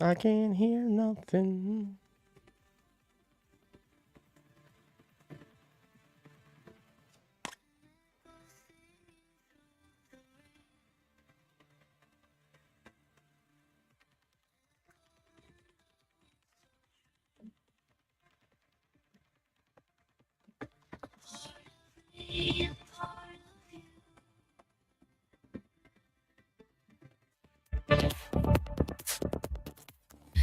I can't hear nothing.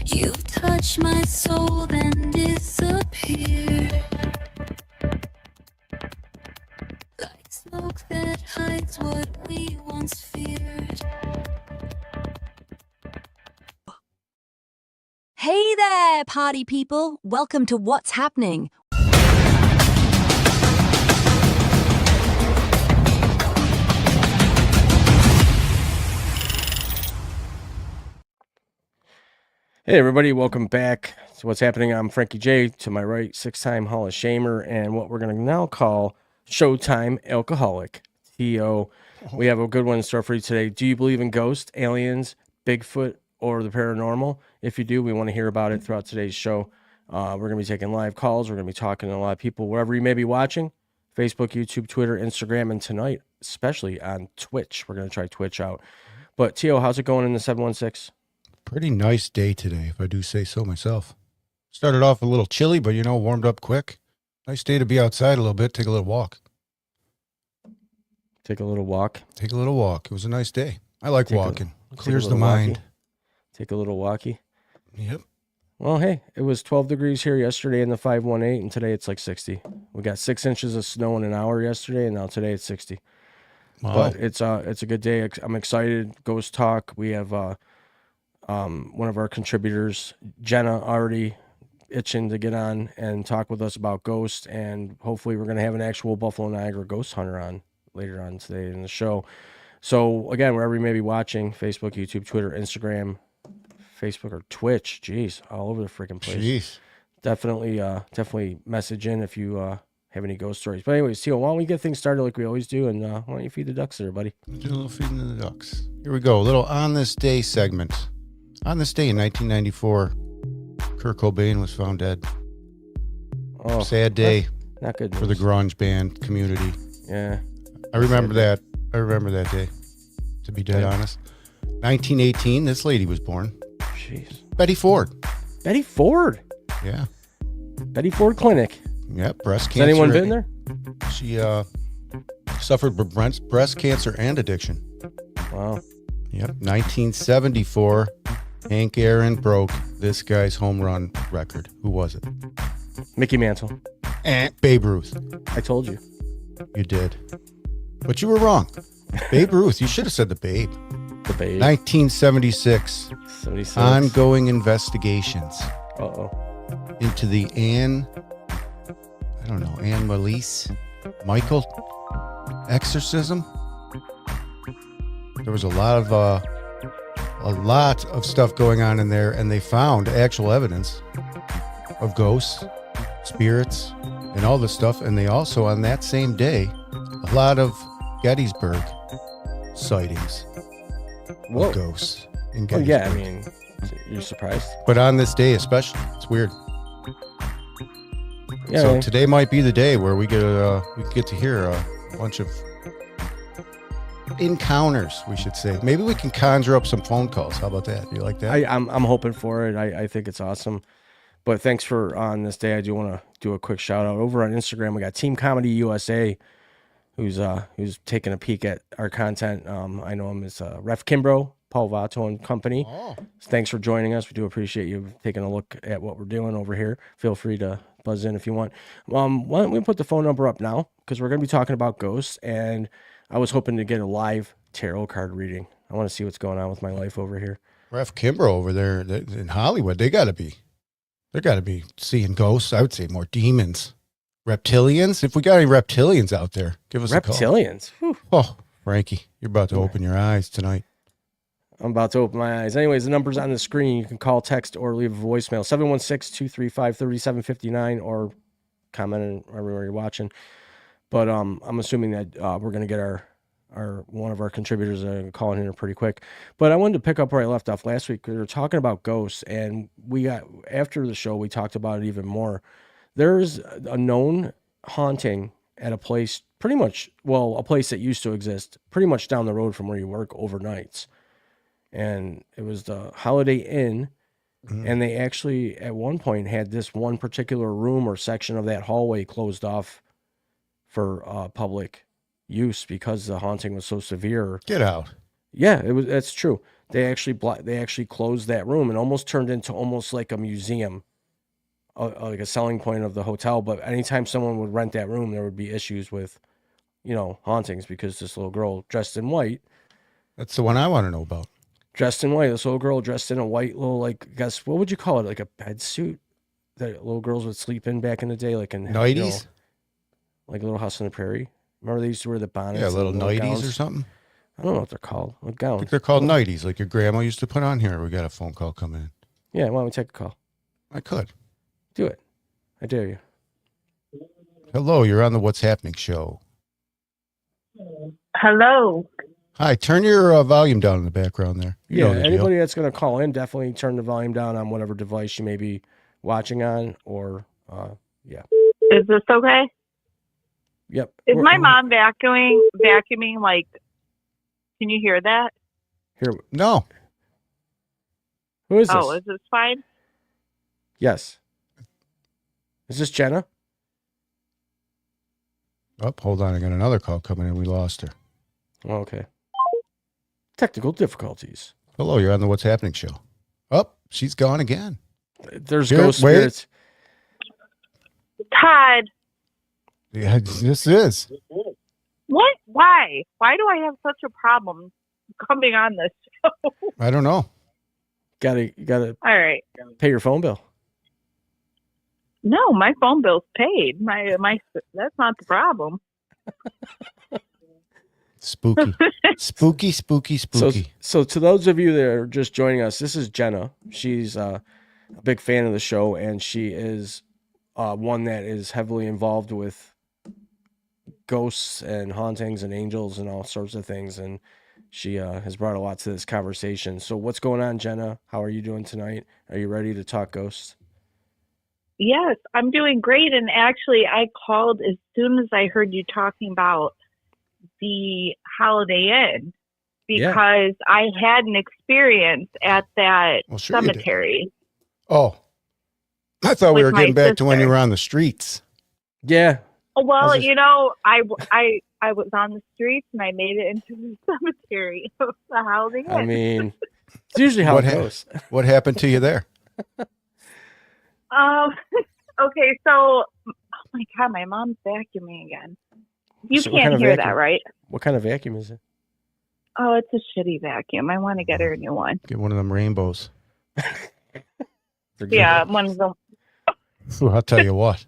You touch my soul, then disappear. Like smoke that hides what we once feared. Hey there, party people. Welcome to What's Happening. Hey everybody, welcome back to What's Happening. I'm Frankie J. To my right, 6-time Hall of Shamer, and what we're going to now call Showtime Alcoholic. T.O. We have a good one in store for you today. Do you believe in ghosts, aliens, Bigfoot, or the paranormal? If you do, we want to hear about it throughout today's show. We're going to be taking live calls. We're going to be talking to a lot of people wherever you may be watching. Facebook, YouTube, Twitter, Instagram, and tonight, especially on Twitch. We're going to try Twitch out. But T.O., how's it going in the 716? Pretty nice day today, if I do say so myself. Started off a little chilly, but, warmed up quick. Nice day to be outside a little bit, take a little walk. Take a little walk. Take a little walk. It was a nice day. I like walking. Clears the little mind. Take a little walkie. Yep. Well, hey, it was 12 degrees here yesterday in the 518, and today it's like 60. We got 6 inches of snow in an hour yesterday, and now today it's 60. Wow. But it's a good day. I'm excited. Ghost Talk. We have one of our contributors, Jenna, already itching to get on and talk with us about ghosts, and hopefully we're going to have an actual Buffalo Niagara ghost hunter on later on today in the show. So again, wherever you may be watching, Facebook, YouTube, Twitter, Instagram, Facebook or Twitch, geez, all over the freaking place. Jeez. Definitely message in if you have any ghost stories. But anyways, Teal, why don't we get things started like we always do, and why don't you feed the ducks there, buddy? Do a little feeding of the ducks. Here we go, a little On This Day segment. On this day in 1994, Kurt Cobain was found dead. Oh, sad day not good for the news. grunge band community. Yeah. I remember that. I remember that day, to be dead honest. 1918, this lady was born. Jeez. Betty Ford. Betty Ford. Yeah. Betty Ford Clinic. Yep, breast cancer. Has anyone been there? She suffered with breast cancer and addiction. Wow. Yep. 1974, Hank Aaron broke this guy's home run record. Who was it? Mickey Mantle. Babe Ruth. I told you. You did. But you were wrong. Babe Ruth. You should have said the Babe. The Babe. 1976. 76. Ongoing investigations Uh-oh. into the Anne Malise Michael exorcism. There was a lot of stuff going on in there, and they found actual evidence of ghosts, spirits, and all this stuff. And they also, on that same day, a lot of Gettysburg sightings of ghosts in Well, Gettysburg. yeah, I mean, you're surprised? But on this day especially, it's weird. Yeah. So today might be the day where we get to hear a bunch of encounters, we should say. Maybe we can conjure up some phone calls. How about that? Do you like that? I'm hoping for it. I think it's awesome. But thanks for on this day. I do want to do a quick shout out over on Instagram. We got Team Comedy USA, who's taking a peek at our content. I know him as Ref Kimbrough, Paul Vato and company. Oh. Thanks for joining us. We do appreciate you taking a look at what we're doing over here. Feel free to buzz in if you want. Why don't we put the phone number up now, because we're going to be talking about ghosts, and I was hoping to get a live tarot card reading. I want to see what's going on with my life over here. Ref Kimbrough over there in Hollywood, they got to be seeing ghosts. I would say more demons. Reptilians? If we got any reptilians out there, give us a call. Reptilians? Whew. Oh, Frankie, you're about to open your eyes tonight. I'm about to open my eyes. Anyways, the number's on the screen. You can call, text, or leave a voicemail. 716-235-3759, or comment everywhere you're watching. But I'm assuming that we're gonna get our one of our contributors calling in here pretty quick. But I wanted to pick up where I left off last week. We were talking about ghosts, and we got after the show we talked about it even more. There's a known haunting at a place pretty much a place that used to exist pretty much down the road from where you work overnights. And it was the Holiday Inn. And they actually at one point had this one particular room or section of that hallway closed off for public use because the haunting was so severe. Get out. Yeah, that's true. They actually closed that room and almost turned into almost like a museum, like a selling point of the hotel. But anytime someone would rent that room, there would be issues with, hauntings because this little girl dressed in white. That's the one I want to know about. Dressed in white, this little girl dressed in a white little what would you call it? Like a bed suit that little girls would sleep in back in the day, like in Nighties? Like Little House on the Prairie. Remember they used to wear the bonnets? Yeah, little nighties gowns? or something. I don't know what they're called. Like I gowns. think they're called nighties, like your grandma used to put on here. We got a phone call coming in. Yeah, why don't we take a call? I could. Do it. I dare you. Hello, you're on the What's Happening show. Hello. Hi, turn your volume down in the background there. You know the deal. Anybody that's going to call in, definitely turn the volume down on whatever device you may be watching on, or yeah. Is this okay? Yep. Is my mom vacuuming? Like, can you hear that? Here? No. Who is this? Oh, is this fine? Yes. Is this Jenna? Oh, hold on. I got another call coming in. We lost her. Oh, okay. Technical difficulties. Hello, you're on the What's Happening show. Oh, she's gone again. There's Here, ghost wait. spirits. Todd, Yeah, this is. what? Why? Why do I have such a problem coming on this show? I don't know. You gotta All right. pay your phone bill. No, my phone bill's paid. My that's not the problem. Spooky. spooky. So to those of you that are just joining us, this is Jenna. She's a big fan of the show, and she is one that is heavily involved with ghosts and hauntings and angels and all sorts of things. And she has brought a lot to this conversation. So what's going on, Jenna? How are you doing tonight? Are you ready to talk ghosts? Yes, I'm doing great. And actually, I called as soon as I heard you talking about the Holiday Inn because I had an experience at that Sure you did. cemetery. Oh, I thought we With were getting my back to when you sister. were on the streets. Yeah. Well, How's this- I was on the streets and I made it into the cemetery of the Holiday Inn. I mean, it's usually how What it hap- goes. What happened to you there? Okay, so oh my God, my mom's vacuuming again. You So what kind can't of hear vacuum? that, right? What kind of vacuum is it? Oh, it's a shitty vacuum. I want to get her a new one. Get one of them rainbows. They're good. Yeah, one of them. Ooh, I'll tell you what.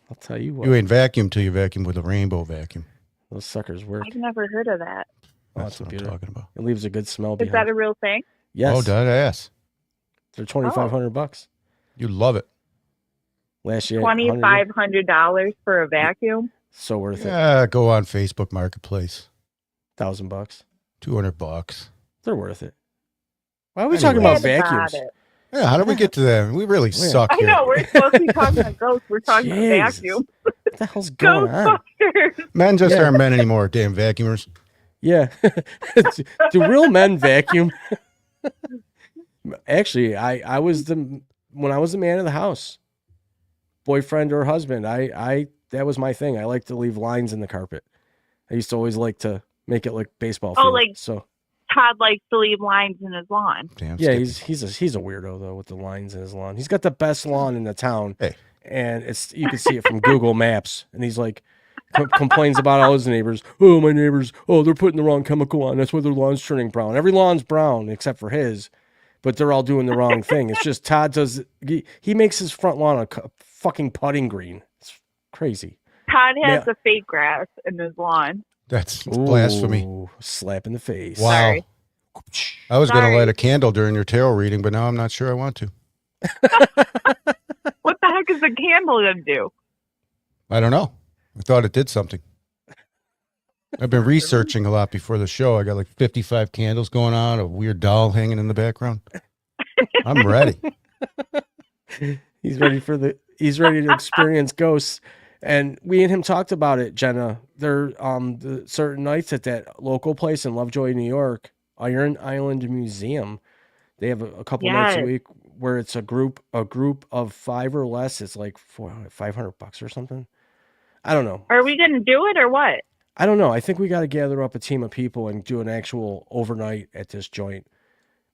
I'll tell you what. You ain't vacuum till you vacuum with a rainbow vacuum. Those suckers work. I've never heard of that. Oh, That's it's a what I'm beauty. talking about. It leaves a good smell Is behind. that a real thing? Yes. Oh, did I ask? They're $2,500. You love it. Last year. 100 $2,500 for a vacuum? So worth it. Yeah, go on Facebook Marketplace. $1,000. $200. They're worth it. Why are we Anyway. talking about Forget vacuums? it. Yeah, how did we get to that? We really suck I here. know, we're supposed to be talking about ghosts. We're talking about Jesus. vacuum. What the hell's going on? Ghostbusters. Men just Yeah. aren't men anymore, damn vacuumers. Yeah. Do real men vacuum? Actually, I was when I was the man of the house, boyfriend or husband, I that was my thing. I like to leave lines in the carpet. I used to always like to make it like baseball Oh, field. like- So Todd likes to leave lines in his lawn. Damn. yeah, Skippy. he's a weirdo though with the lines in his lawn. He's got the best lawn in the town. Hey. And you can see it from Google Maps. And he's like complains about all his neighbors. Oh, my neighbors. Oh, they're putting the wrong chemical on. That's why their lawn's turning brown. Every lawn's brown except for his, but they're all doing the wrong thing. It's just Todd does. He makes his front lawn a fucking putting green. It's crazy. Todd has Yeah. a fake grass in his lawn. That's blasphemy. Ooh, slap in the face. Wow. Sorry. I was going to Sorry. light a candle during your tarot reading, but now I'm not sure I want to. What the heck is a candle going to do? I don't know. I thought it did something. I've been researching a lot before the show. I got like 55 candles going on, a weird doll hanging in the background. I'm ready. He's ready to experience ghosts. And we and him talked about it, Jenna. There the certain nights at that local place in Lovejoy, New York, Iron Island Museum. They have a couple nights a Yes. week where it's a group of 5 or less. It's like $500 or something. I don't know. Are we going to do it or what? I don't know. I think we got to gather up a team of people and do an actual overnight at this joint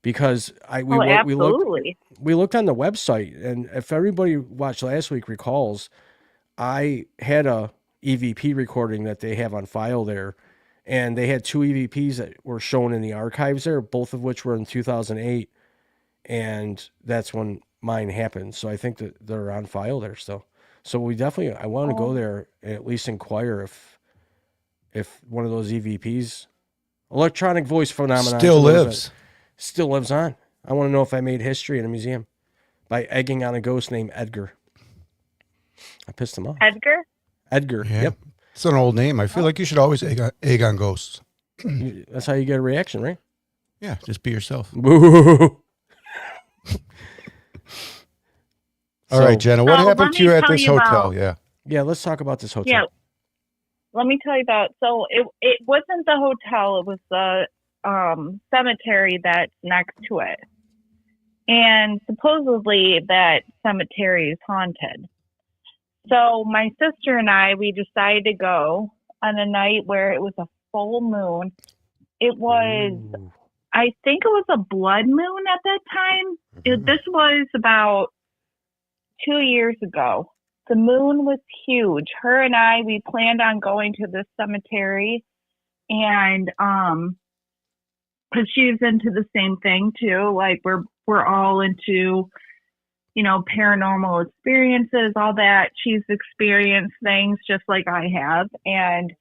because Absolutely. we looked on the website, and if everybody watched last week recalls, I had a EVP recording that they have on file there, and they had 2 EVPs that were shown in the archives there, both of which were in 2008, and that's when mine happened. So I think that they're on file there still. So we definitely, I want to go there and at least inquire if one of those EVPs, electronic voice phenomenon, Still lives. still lives on. I want to know if I made history in a museum by egging on a ghost named Edgar. I pissed him off. Edgar? Edgar. Yeah. Yep. It's an old name. I feel like you should always egg on ghosts. That's how you get a reaction, right? Yeah, just be yourself. Boo. All right, Jenna, what So happened let to you me at tell this you hotel? about- Yeah. Yeah, let's talk about this hotel. Yeah. Let me tell you about. So it wasn't the hotel. It was the cemetery that's next to it, and supposedly that cemetery is haunted. So my sister and we decided to go on a night where it was a full moon. It was, Ooh. I think it was a blood moon at that time. This was about 2 years ago. The moon was huge. Her and we planned on going to this cemetery, and because she's into the same thing too. Like we're all into, paranormal experiences, all that. She's experienced things just like I have, and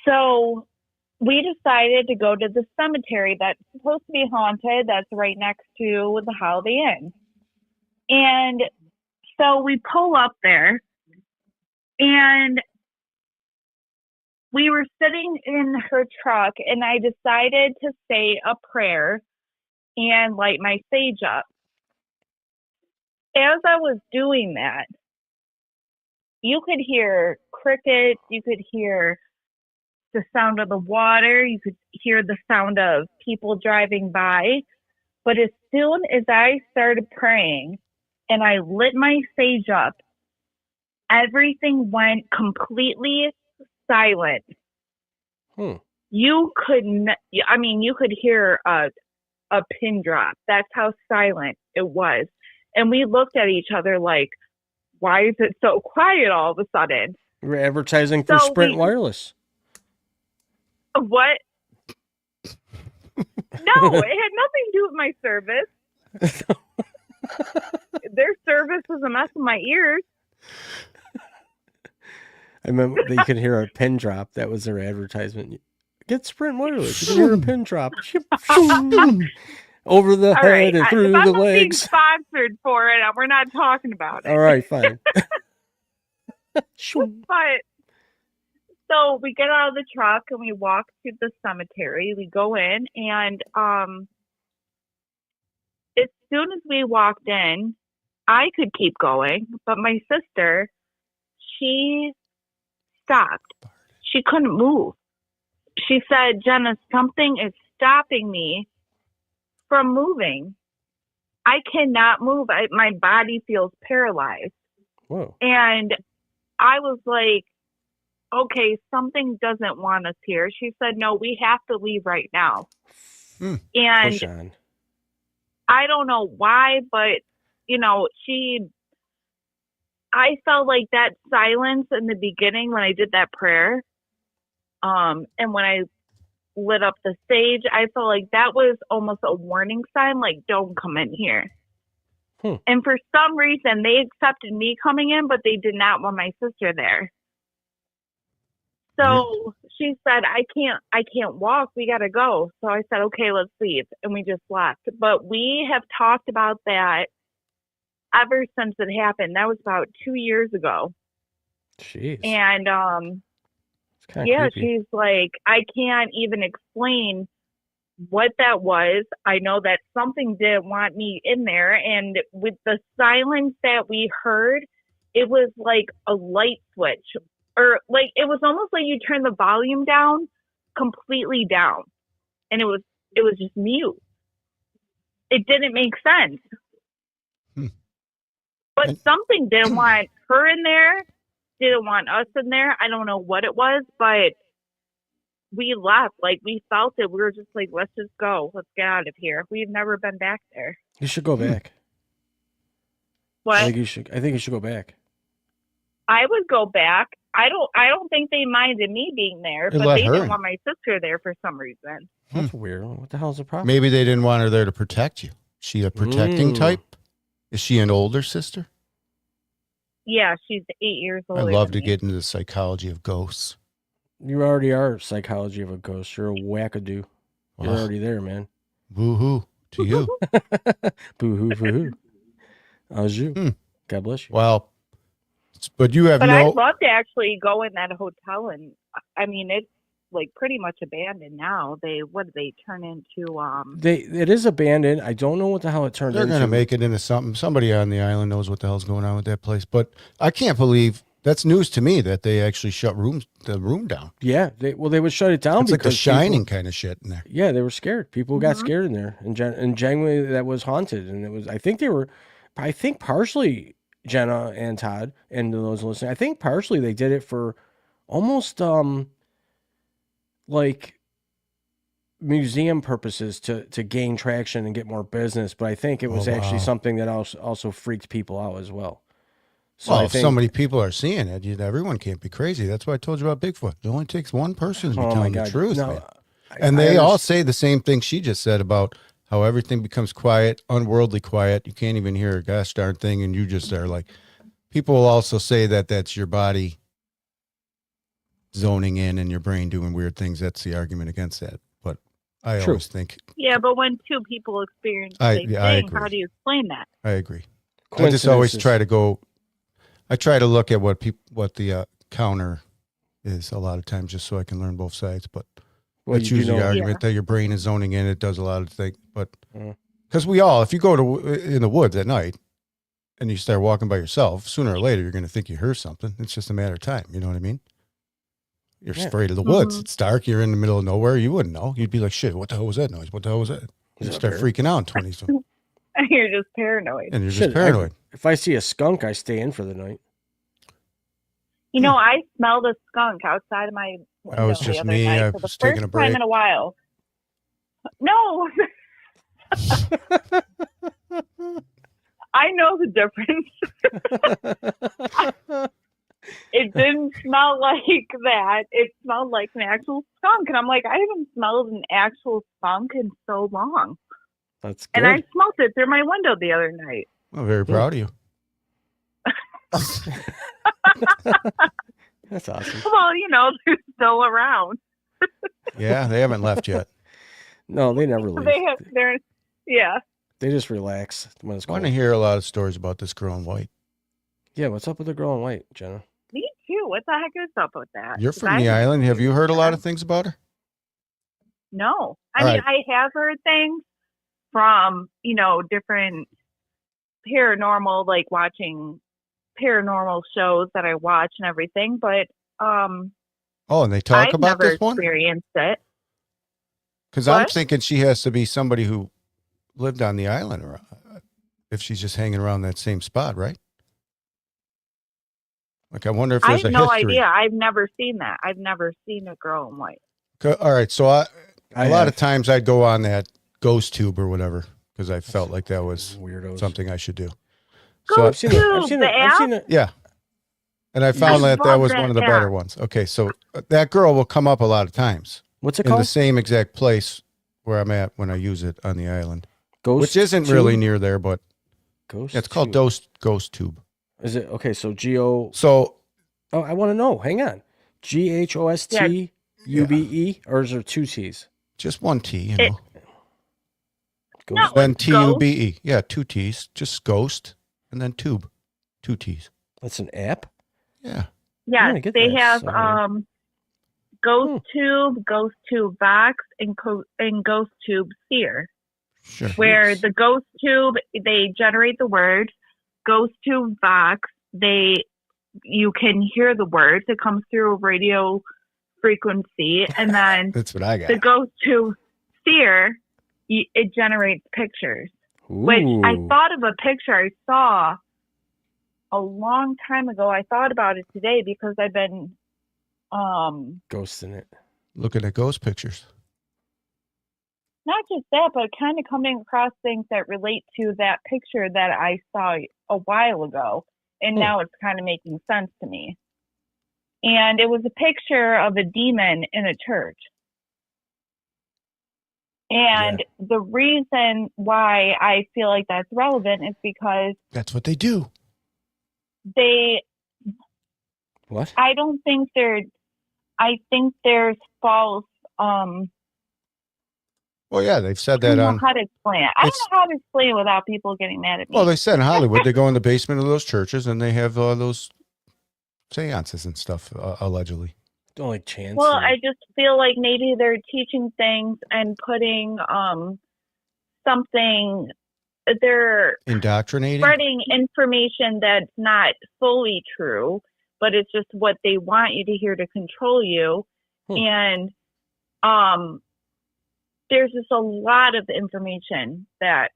so we decided to go to the cemetery that's supposed to be haunted. That's right next to the Holiday Inn, and so we pull up there. And we were sitting in her truck, and I decided to say a prayer and light my sage up. As I was doing that, you could hear crickets, you could hear the sound of the water, you could hear the sound of people driving by. But as soon as I started praying and I lit my sage up, everything went completely silent. You could you could hear a pin drop. That's how silent it was. And we looked at each other like, why is it so quiet all of a sudden? We're advertising for Sprint Wireless. What? No, it had nothing to do with my service. Their service was a mess in my ears. I remember that you could hear a pin drop. That was their advertisement. Get Sprint Wireless. You can hear a pin drop. Over the head and through if I'm the not being legs. sponsored for it, we're not talking about it. All right, fine. But so we get out of the truck and we walk to the cemetery. We go in, and as soon as we walked in, I could keep going, but my sister, she stopped. She couldn't move. She said, Jenna, something is stopping me from moving. I cannot move. My body feels paralyzed. Whoa. And I was like, okay, something doesn't want us here. She said, no, we have to leave right now. And Push on. I don't know why, but, I felt like that silence in the beginning when I did that prayer, and when I lit up the stage, I felt like that was almost a warning sign, like, don't come in here. And for some reason, they accepted me coming in, but they did not want my sister there. So she said, I can't walk. We got to go. So I said, okay, let's leave. And we just left. But we have talked about that ever since it happened. That was about 2 years ago. Jeez. And It's kind of Yeah, creepy. she's like, I can't even explain what that was. I know that something didn't want me in there. And with the silence that we heard, it was like a light switch. Or like it was almost like you turn the volume down completely down. And it was just mute. It didn't make sense. Hmm. But And- something didn't want her in there, didn't want us in there. I don't know what it was, but we left. Like we felt it. We were just like, let's just go. Let's get out of here. We've never been back there. You should go back. I What? think you should. I think you should go back. I would go back. I don't think they minded me being there, They but let they her didn't in. want my sister there for some reason. That's weird. What the hell's the problem? Maybe they didn't want her there to protect you. She a protecting Mm. type? Is she an older sister? Yeah, she's 8 years old. I love to get into the psychology of ghosts. You already are psychology of a ghost. You're a wackadoo. You're Ugh. already there, man. Woo-hoo to you. Boo hoo for who? How's you? Hmm. God bless you. Well, but you have But I'd no. love to actually go in that hotel, and I mean it's like pretty much abandoned now. What did they turn into? It is abandoned. I don't know what the hell it turned They're into. going to make it into something. Somebody on the island knows what the hell's going on with that place. But I can't believe that's news to me that they actually shut the room down. Yeah, they would shut it down It's like The because Shining kind of shit in there. Yeah, they were scared. People got Mhm. scared in there, and genuinely that was haunted. And it was. I think partially Jenna and Todd and those listening. I think partially they did it for almost like museum purposes to gain traction and get more business. But I think it was Oh, actually wow. something that also freaked people out as well. So Well, I if think, so many people are seeing it, everyone can't be crazy. That's why I told you about Bigfoot. It only takes one person to be oh my telling god, the truth, no, man. I- And I they all understand. say the same thing she just said about how everything becomes quiet, unworldly quiet. You can't even hear a gosh darn thing, and you just are like. People will also say that that's your body zoning in and your brain doing weird things. That's the argument against that. But I True. always think Yeah, but when two people experience the I same thing, agree. how do you explain that? I agree. I just always Coincidences. try to go. I try to look at what the counter is a lot of times, just so I can learn both sides. But Well, that's you do usually the know- argument that your brain is zoning in. It does a lot of things, but Mm. because if you go in the woods at night and you start walking by yourself, sooner or later you're going to think you heard something. It's just a matter of time. You know what I mean? You're Yeah. afraid of the woods. Mhm. It's dark. You're in the middle of nowhere. You wouldn't know. You'd be like, "Shit, what the hell was that noise? What the hell was that?" Is You that start bear? freaking out in 20s, You're just paranoid. and you're Shit, just paranoid. If I see a skunk, I stay in for the night. You know, I smelled a skunk outside of my window was the just other me. night I for the was first taking a break. time in a while. No, I know the difference. It didn't smell like that. It smelled like an actual skunk. And I'm like, I haven't smelled an actual skunk in so long. That's And I good. smelled it through my window the other night. I'm very proud of you. That's awesome. Well, you know, they're still around. Yeah, they haven't left yet. No, they never leave. Yeah. They just relax when it's I want cold. to hear a lot of stories about this girl in white. Yeah, what's up with the girl in white, Jenna? Me too. What the heck is up with that? You're 'Cause from I the haven't island. Have you heard a lot heard of things about her? No. I All mean, right. I have heard things from, you know, different paranormal, like watching paranormal shows that I watch and everything, but Oh, and they talk I've about never this one? experienced it. Because I'm What? thinking she has to be somebody who lived on the island, or if she's just hanging around that same spot, right? Like, I wonder if I there's have a no history. idea. I've never seen that. I've never seen a girl in white. All right, so a I lot have. of times I'd go on that ghost tube or whatever because I felt like that was Weirdos. something I should do. Go I've seen it. I've to seen the it. I've seen app. it. Yeah. And I found I that love was that one of the better app. ones. Okay, so that girl will come up a lot of times What's it in the called? same exact place where I'm at when I use it on the island, Ghost which isn't Tube? really near there, but Ghost. it's called Tube. Ghost Tube. Is it okay? So Geo. So Oh, I want to know. Hang on. GHOSTUBE, or is there two T's? just one T, you It- know. Ghost. No. Then Ghost. TUBE. Yeah, two T's. Just ghost and then tube. Two T's. That's an app. Yeah. I'm gonna Yes, get they that have somewhere. Ghost Tube, Ghost Tube Vox, and Ghost Tube Seer. Sure. Where the Ghost Tube, they generate the words. Ghost Tube Vox, you can hear the words. It comes through a radio frequency, and then That's what I got. the Ghost Tube Seer, it generates pictures. Which I thought of a picture I saw a long time ago. I thought about it today because I've been ghosting it. Looking at ghost pictures. Not just that, but kind of coming across things that relate to that picture that I saw a while ago. And now it's kind of making sense to me. And it was a picture of a demon in a church. And the reason why I feel like that's relevant is because that's what they do. What? I think there's false Well, yeah, they've said that I don't on. know how to explain it. I don't know how to explain it without people getting mad at me. Well, they said in Hollywood they go in the basement of those churches and they have those seances and stuff, allegedly. Don't like chance. Well, I just feel like maybe they're teaching things and putting something. They're indoctrinating, spreading information that's not fully true, but it's just what they want you to hear to control you. And there's just a lot of information that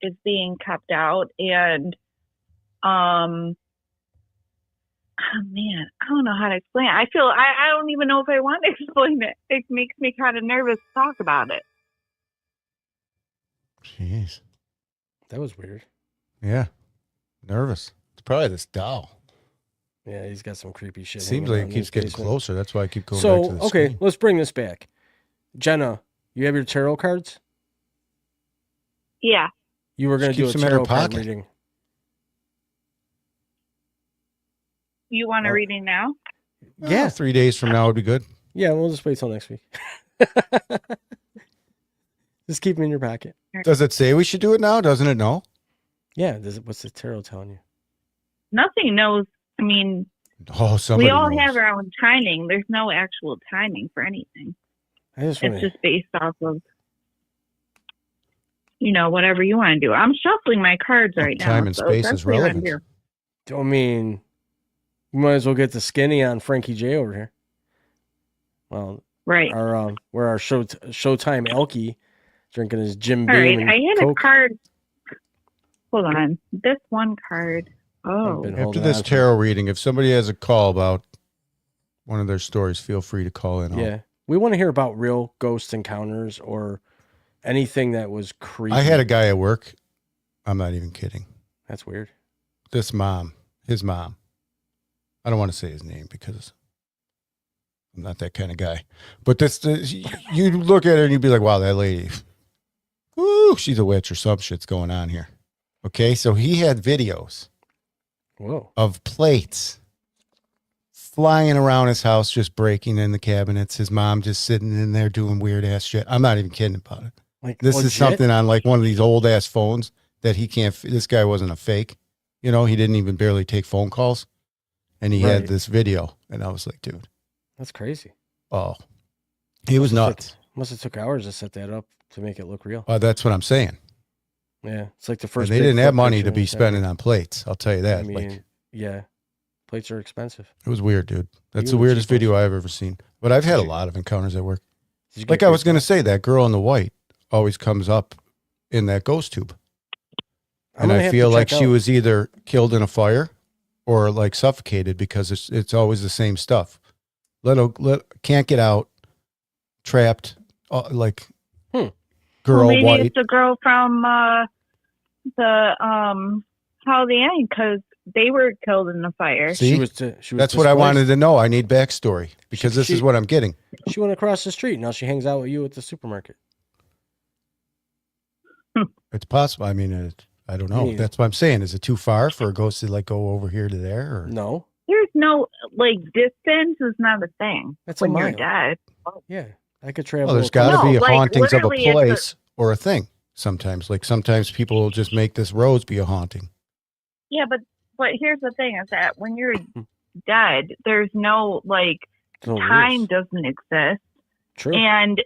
is being kept out, and oh man, I don't know how to explain it. I don't even know if I want to explain it. It makes me kind of nervous to talk about it. Jeez. That was weird. Yeah. Nervous. It's probably this doll. Yeah, he's got some creepy shit. Seems like it keeps getting closer. That's why I keep going back to the okay, screen. let's bring this back. Jenna, you have your tarot cards? Yeah. You were going to do a tarot card reading. You want a reading now? Yeah. 3 days from now would be good. Yeah, we'll just wait till next week. Just keep them in your pocket. Does it say we should do it now? Doesn't it know? Yeah. What's the tarot telling you? Nothing knows. I mean, somebody we all knows. have our own timing. There's no actual timing for anything. It's just based off of, whatever you want to do. I'm shuffling my cards right now. Time and space is relevant. I mean, we might as well get the skinny on Frankie J over here. Well, right. Where our Showtime Elkie drinking his Jim All Beam. right, I had Coke. a card. Hold on. This one card. Oh. After this tarot reading, if somebody has a call about one of their stories, feel free to call in. Yeah. We want to hear about real ghost encounters or anything that was creepy. I had a guy at work. I'm not even kidding. That's weird. His mom. I don't want to say his name because I'm not that kind of guy. But you look at her and you'd be like, wow, that lady, woo, she's a witch or some shit's going on here. Okay, so he had videos of plates flying around his house, just breaking in the cabinets. His mom just sitting in there doing weird ass shit. I'm not even kidding about it. This is something on like one of these old ass phones that he can't. This guy wasn't a fake. He didn't even barely take phone calls. And he had this video. And I was like, dude. That's crazy. Oh, he was nuts. Must have took hours to set that up to make it look real. That's what I'm saying. Yeah. It's like the first. And they didn't have money to be spending on plates. I'll tell you that. I mean, yeah. Plates are expensive. It was weird, dude. That's the weirdest video I've ever seen. But I've had a lot of encounters at work. Like I was going to say, that girl in the white always comes up in that ghost tube. And I feel like she was either killed in a fire or like suffocated because it's always the same stuff. Can't get out, trapped, girl maybe white. It's the girl from Holiday Inn because they were killed in the fire. See, that's what I wanted to know. I need backstory because this is what I'm getting. She went across the street. Now she hangs out with you at the supermarket. It's possible. I mean, I don't know. That's what I'm saying. Is it too far for a ghost to go over here to there? Or no? There's no distance is not a thing. That's when a mile. You're dead. Yeah, I could travel. Well, there's got to be hauntings of a place or a thing. Sometimes people will just make this roads be a haunting. Yeah, but here's the thing: is that when you're dead, there's no No time rules. doesn't exist. True. And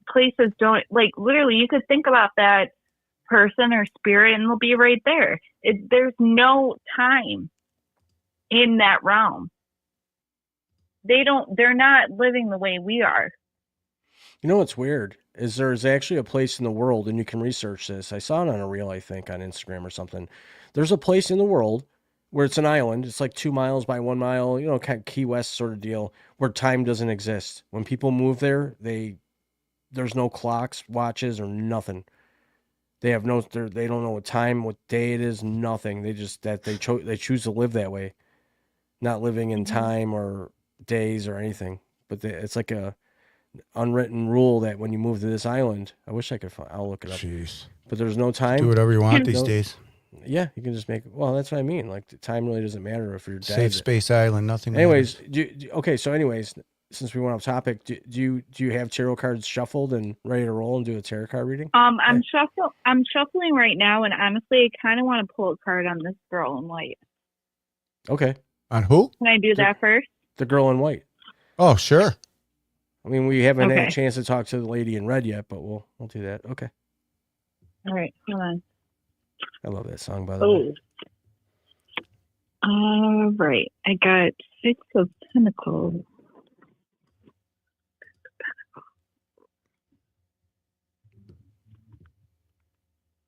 places don't, like, literally, you could think about that person or spirit and they'll be right there. There's no time in that realm. They're not living the way we are. You know what's weird is there's actually a place in the world, and you can research this. I saw it on a reel, I think, on Instagram or something. There's a place in the world where it's an island. It's like 2 miles by 1 mile, kind of Key West sort of deal, where time doesn't exist. When people move there, there's no clocks, watches, or nothing. They have they don't know what time, what day it is, nothing. They just they choose to live that way, not living in time or days or anything. But it's like a unwritten rule that when you move to this island, I wish I could find. I'll look it up. Jeez. But there's no time. Do whatever you want these No- days. Yeah, you can just make. Well, that's what I mean. Like the time really doesn't matter if you're dead. Safe space island, nothing. Anyways, matters. okay. So, anyways, since we went off topic, do you have tarot cards shuffled and ready to roll and do a tarot card reading? I'm shuffling right now, and honestly, I kind of want to pull a card on this girl in white. Okay, On who? Can I do that first? the girl in white. Oh, sure. I mean, we haven't had Okay. a chance to talk to the lady in red yet, but we'll do that. Okay. All right, hold on. I love that song, by the way. Oh. All right, I got 6 of Pentacles.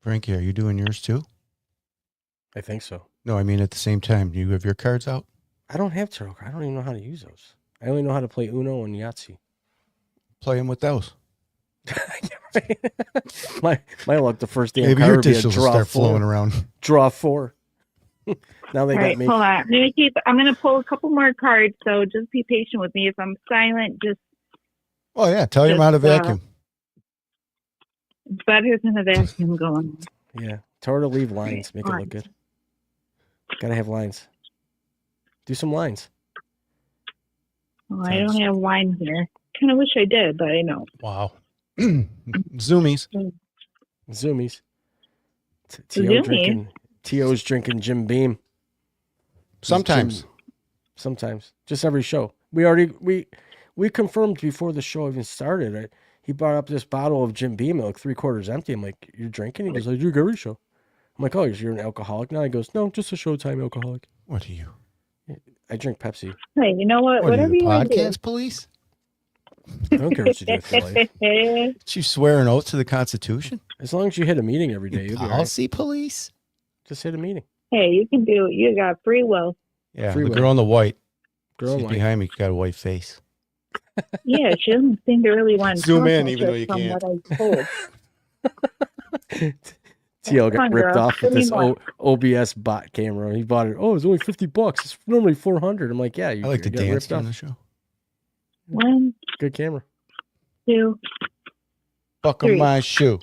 Frankie, are you doing yours too? I think so. No, I mean at the same time. Do you have your cards out? I don't have tarot cards. I don't even know how to use those. I only know how to play Uno and Yahtzee. Play them with those. my luck, the first damn Maybe card your would be a dishes will draw start 4. flowing around. Draw 4. Now they All got right, me. hold on. I'm gonna pull a couple more cards, so just be patient with me. If I'm silent, just Oh yeah, tell your mom to Just, vacuum. it's better than a vacuum going. Yeah. Tell her to leave lines. Make it look good. Gotta have lines. Do some lines. Well, I don't have wine here. Kind of wish I did, but I don't. Wow. Zoomies. Zoomies. Zoomies? T.O.'s drinking Jim Beam. Sometimes. Sometimes. Just every show. We confirmed before the show even started. He brought up this bottle of Jim Beam, like 3/4 empty. I'm like, "You're drinking?" He goes, "I drink every show." I'm like, "Oh, you're an alcoholic now?" He goes, "No, just a Showtime alcoholic. What are you? I drink Pepsi. Hey, you know what? What are Whatever you, you the want to do. podcast police? I don't care what you do with your life. Did you swear an oath to the Constitution? As long as you hit a meeting every day, you'll be all right. Policy police? Just hit a meeting. Hey, you can do it. You got free will. Yeah, Free the will. girl in the white. Girl in She's white. behind me. Got a white face. Yeah, she doesn't seem to really want to Zoom talk in, much even though you from can't. what I told. TL Come got on, ripped girl. off with Give me this more. OBS bot camera. He bought it. Oh, it's only $50. It's normally $400. I'm like, yeah, you I like to got dance ripped during off. the show. 1, Good camera. 2, Buckle 3. my shoe.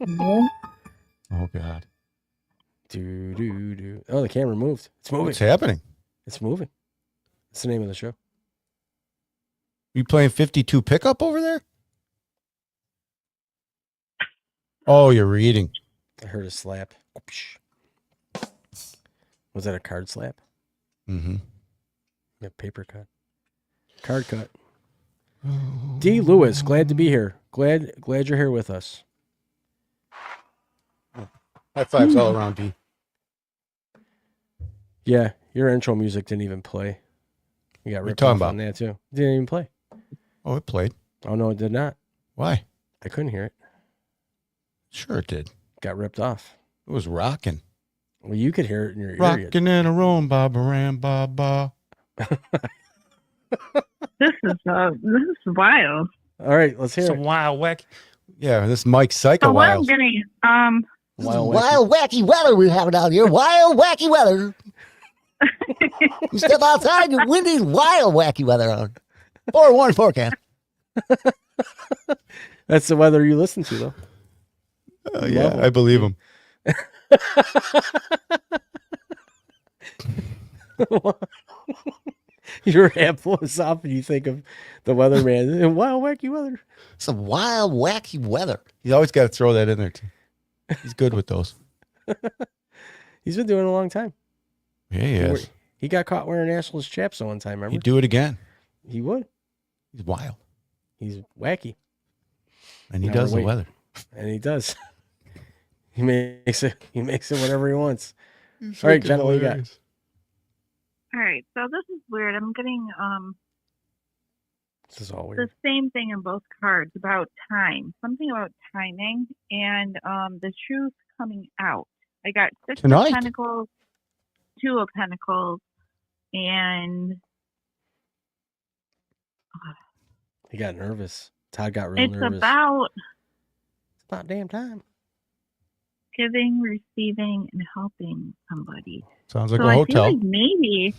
One. Oh God. Do. Oh, the camera moved. It's moving. What's happening? It's moving. That's the name of the show. You playing 52 pickup over there? Oh, you're reading. I heard a slap. Was that a card slap? Mm-hmm. Yeah, paper cut. Card cut. D. Lewis, glad to be here. Glad you're here with us. High fives all around, D. Yeah, your intro music didn't even play. You got What you ripped talking off on that too. Didn't even play. Oh, it played. Oh no, it did not. Why? I couldn't hear it. Sure it did. Got ripped off. It was rocking. Well, you could hear it in your ear. Rocking in a room, ba ba ram ba ba. This is wild. All right, let's hear Some it. wild whack. Yeah, this Mike Psycho So what I'm Wild. getting, Wild Wacky weather we're having out here. Wild, wacky weather. You step outside, you're windy, wild, wacky weather on. 4-1 forecast. That's the weather you listen to, though. Yeah, Love it. I believe him. You're half philosophical. You think of the weatherman and wild, wacky weather. Some wild, wacky weather. He's always got to throw that in there, too. He's good with those. He's been doing it a long time. Yeah, he is. He got caught wearing assless chaps one time, remember? He'd do it again. He would. He's wild. He's wacky. And he Never does the wait. weather. And he does. He makes it whatever he wants. All right, Jenna, what you got? All right, so this is weird. I'm getting This is all the weird. same thing in both cards about time, something about timing, and the truth coming out. I got Six Tonight? of Pentacles, Two of Pentacles, and He got nervous. Todd got real it's nervous. about It's about damn time. giving, receiving, and helping somebody. Sounds like So a I feel hotel. like maybe,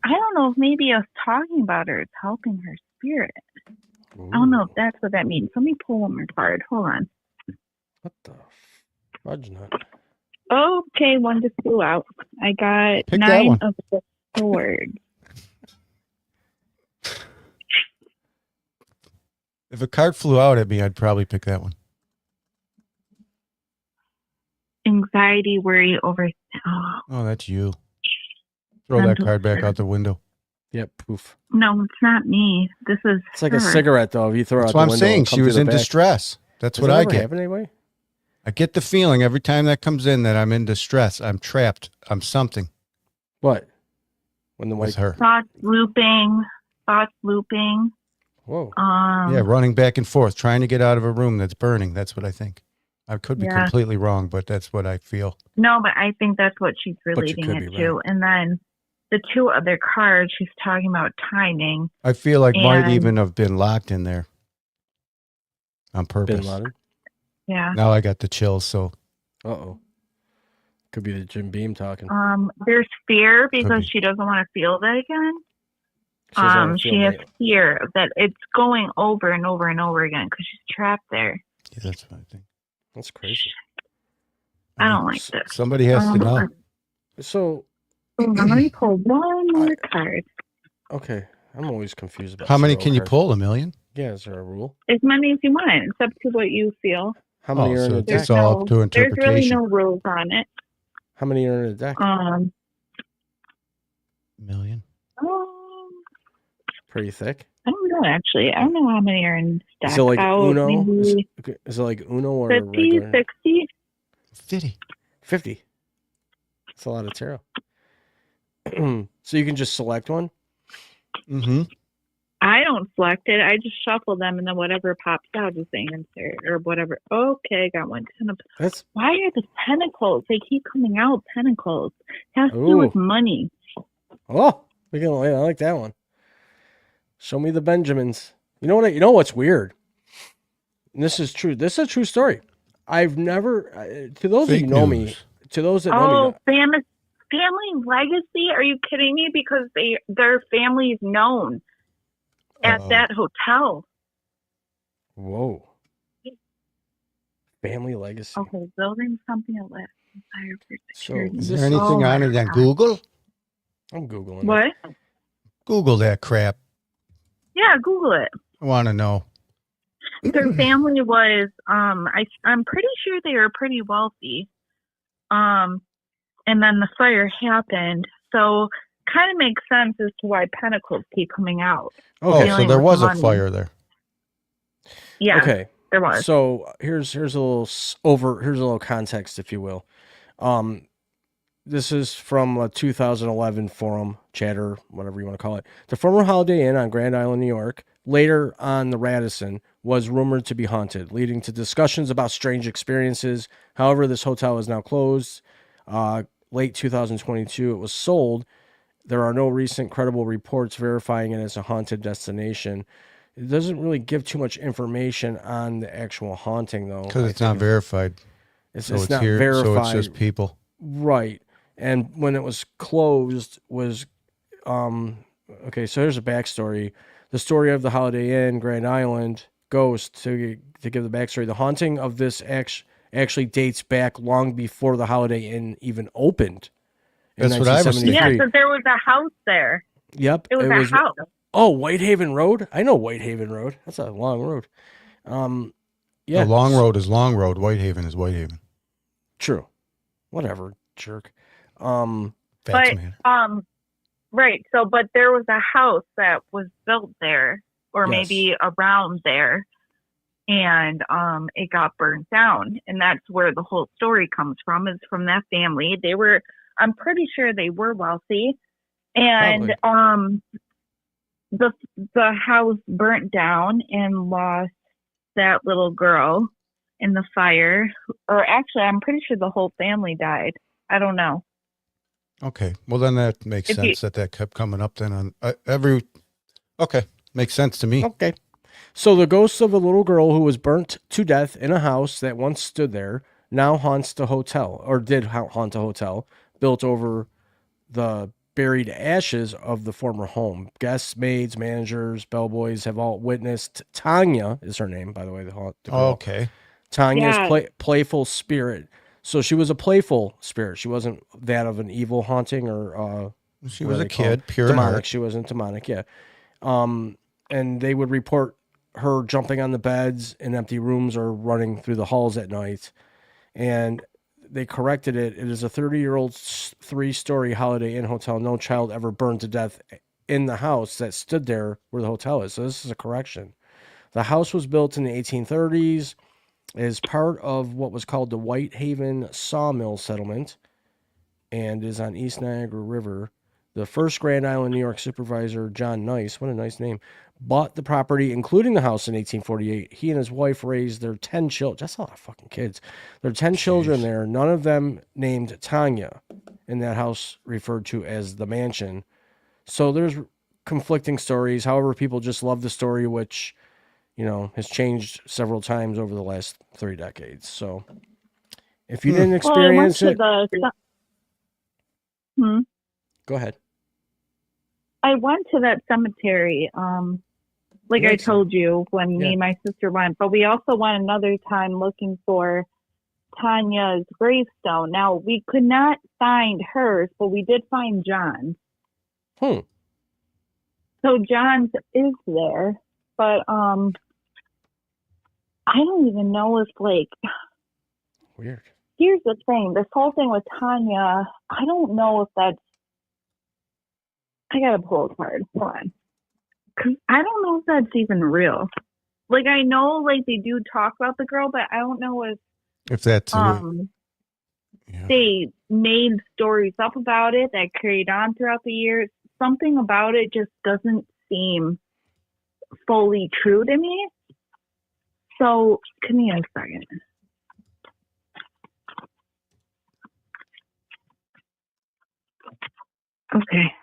I don't know if maybe us talking about her is helping her spirit. I don't know if that's what that means. Let me pull one more card. Hold on. What the fudge nut? Okay, one just flew out. I got Pick that 9 one. of the swords. If a card flew out at me, I'd probably pick that one. Anxiety, worry, over. Oh, Oh, that's you. Throw that Mental card back stress. out the window. Yep, poof. no, it's not me. This is It's like a her. cigarette, though. If you throw That's it out what the I'm window, saying. it'll come She was through in the back. distress. That's Does what that I ever get. happen anyway? I get the feeling every time that comes in that I'm in distress. I'm trapped. I'm something What? When the with white. her. Thoughts looping. Whoa. Yeah, running back and forth, trying to get out of a room that's burning. That's what I think. I could be Yeah. completely wrong, but that's what I feel. No, but I think that's what she's you relating could it be to. right. And then the 2 other cards, she's talking about timing. I feel like might And- even have been locked in there on Bin purpose. Laden. Yeah. Now I got the chills. So Uh-oh. Could be the Jim Beam talking. There's fear be. because she doesn't want to feel that again. She doesn't wanna feel She has that. fear that it's going over and over and over again because she's trapped there. yeah, that's what I think. That's crazy. I don't like this. Somebody has to know. So, Hold on, let me pull one more card. okay. I'm always confused about How many tarot can you cards. pull? 1,000,000? Yeah, is there a rule? As many as you want. It's up to what you feel. How many Oh, are in so a it's deck? just all up to There's really interpretation. no rules on it. How many are in a deck? 1,000,000. Pretty thick. I don't know, actually. I don't know how many are in stack. Is it like Uno? Maybe Is it like Uno or 50, regular? 60. 50. 50. That's a lot of tarot. So you can just select one? Mm-hmm. I don't select it. I just shuffle them, and then whatever pops out is the answer, or whatever. Okay, got one. That's Why are the pentacles? They keep coming out. Pentacles has to do with Ooh. money. I like that one. Show me the Benjamins. You know what's weird? And this is true. This is a true story. I've never to those that know me, to those that know me. Family legacy? Are you kidding me? Because their family is known at that hotel. Whoa. Family legacy. Okay, building something at last. So Is there anything on it on Google? I'm Googling What? it. Google that crap. Yeah, Google it. I want to know. Their family was I'm pretty sure they were pretty wealthy. And then the fire happened. So kind of makes sense as to why pentacles keep coming out. Okay. Oh, so Dealing there with was a money. fire there. Yeah, Okay. there was. So here's a little here's a little context, if you will. This is from a 2011 forum chatter, whatever you want to call it. The former Holiday Inn on Grand Island, New York, later on the Radisson, was rumored to be haunted, leading to discussions about strange experiences. However, this hotel is now closed. Late 2022, it was sold. There are no recent credible reports verifying it as a haunted destination. It doesn't really give too much information on the actual haunting, though. Because it's not verified. It's So not here, verified. So it's just people. Right. And when it was closed was okay, so here's a backstory. The story of the Holiday Inn, Grand Island, ghost, to give the backstory. The haunting of this actually dates back long before the Holiday Inn even opened. In That's what I was thinking. 1973. Yeah, because there was a house there. Yep. It was a house. Oh, Whitehaven Road? I know Whitehaven Road. That's a long road. Yeah. The long road is long road. Whitehaven is Whitehaven. True. Whatever, jerk. Facts, But man. Right. So, but there was a house that was built there, or Yes. maybe around there, and it got burnt down, and that's where the whole story comes from. Is from that family. I'm pretty sure they were wealthy, and the house burnt down and lost that little girl in the fire. Or actually, I'm pretty sure the whole family died. I don't know. Okay. Well, then that makes sense that kept coming up then on every. Okay. Makes sense to me. Okay. So the ghost of a little girl who was burnt to death in a house that once stood there now haunts the hotel, or did haunt a hotel built over the buried ashes of the former home. Guests, maids, managers, bellboys have all witnessed. Tanya is her name, by the way. The girl. Okay. Tanya's Yeah. playful spirit. So she was a playful spirit. She wasn't that of an evil haunting or She what was do a they call it? kid, pure demonic. heart. She wasn't demonic. Yeah. And they would report her jumping on the beds in empty rooms or running through the halls at night. And they corrected it. It is a 30-year-old 3-story Holiday Inn hotel. No child ever burned to death in the house that stood there where the hotel is. So this is a correction. The house was built in the 1830s as part of what was called the Whitehaven Sawmill Settlement and is on East Niagara River. The first Grand Island, New York supervisor, John Nice, what a nice name, bought the property, including the house, in 1848. He and his wife raised their 10 children. That's a lot of fucking kids. There are 10 children there, none of them named Tanya, in that house referred to as the mansion. So there's conflicting stories. However, people just love the story, which, has changed several times over the last 3 decades. So if you didn't experience it, go ahead. I went to that cemetery, like I Nice. told you, when me Yeah. and my sister went. But we also went another time looking for Tanya's gravestone. Now, we could not find hers, but we did find John's. So John's is there, but I don't even know if, Weird. here's the thing. This whole thing with Tanya, I don't know if that's, I gotta pull a card. Hold on. 'Cause I don't know if that's even real. I know, they do talk about the girl, but I don't know if that's they made stories up about it that carried on throughout the years. Something about it just doesn't seem fully true to me. So, give me a second. Okay.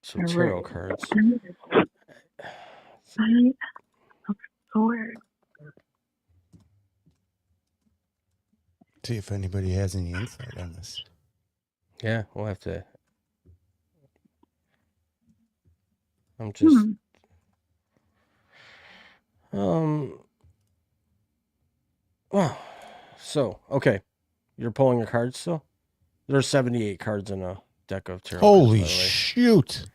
So tarot cards. See if anybody has any insight on this. Yeah, we'll have to. I'm just. Wow. So, okay. You're pulling your cards still? There's 78 cards in a deck of tarot cards, by Holy the way. shoot.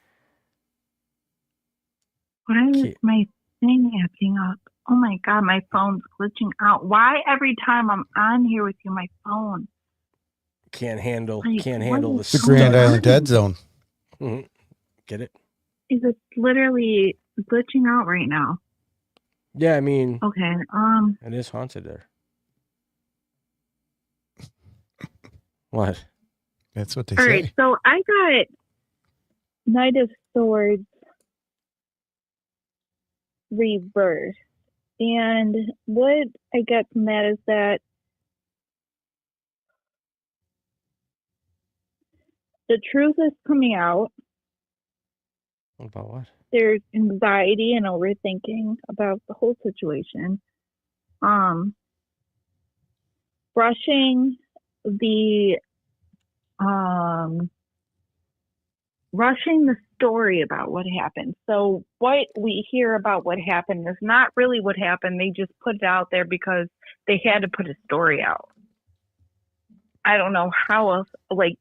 Why is my thing acting up? Oh my God, my phone's glitching out. Why every time I'm on here with you, my phone? Can't handle Like, the It's the Grand stuff. Island Dead Zone. Mhm. Get it? Is it literally glitching out right now? Yeah, I mean, Okay. it is haunted there. What? That's what they All say. right. So I got Knight of Swords reversed. And what I get from that is that the truth is coming out. About what? There's anxiety and overthinking about the whole situation. Rushing the story about what happened. So what we hear about what happened is not really what happened. They just put it out there because they had to put a story out. I don't know how else.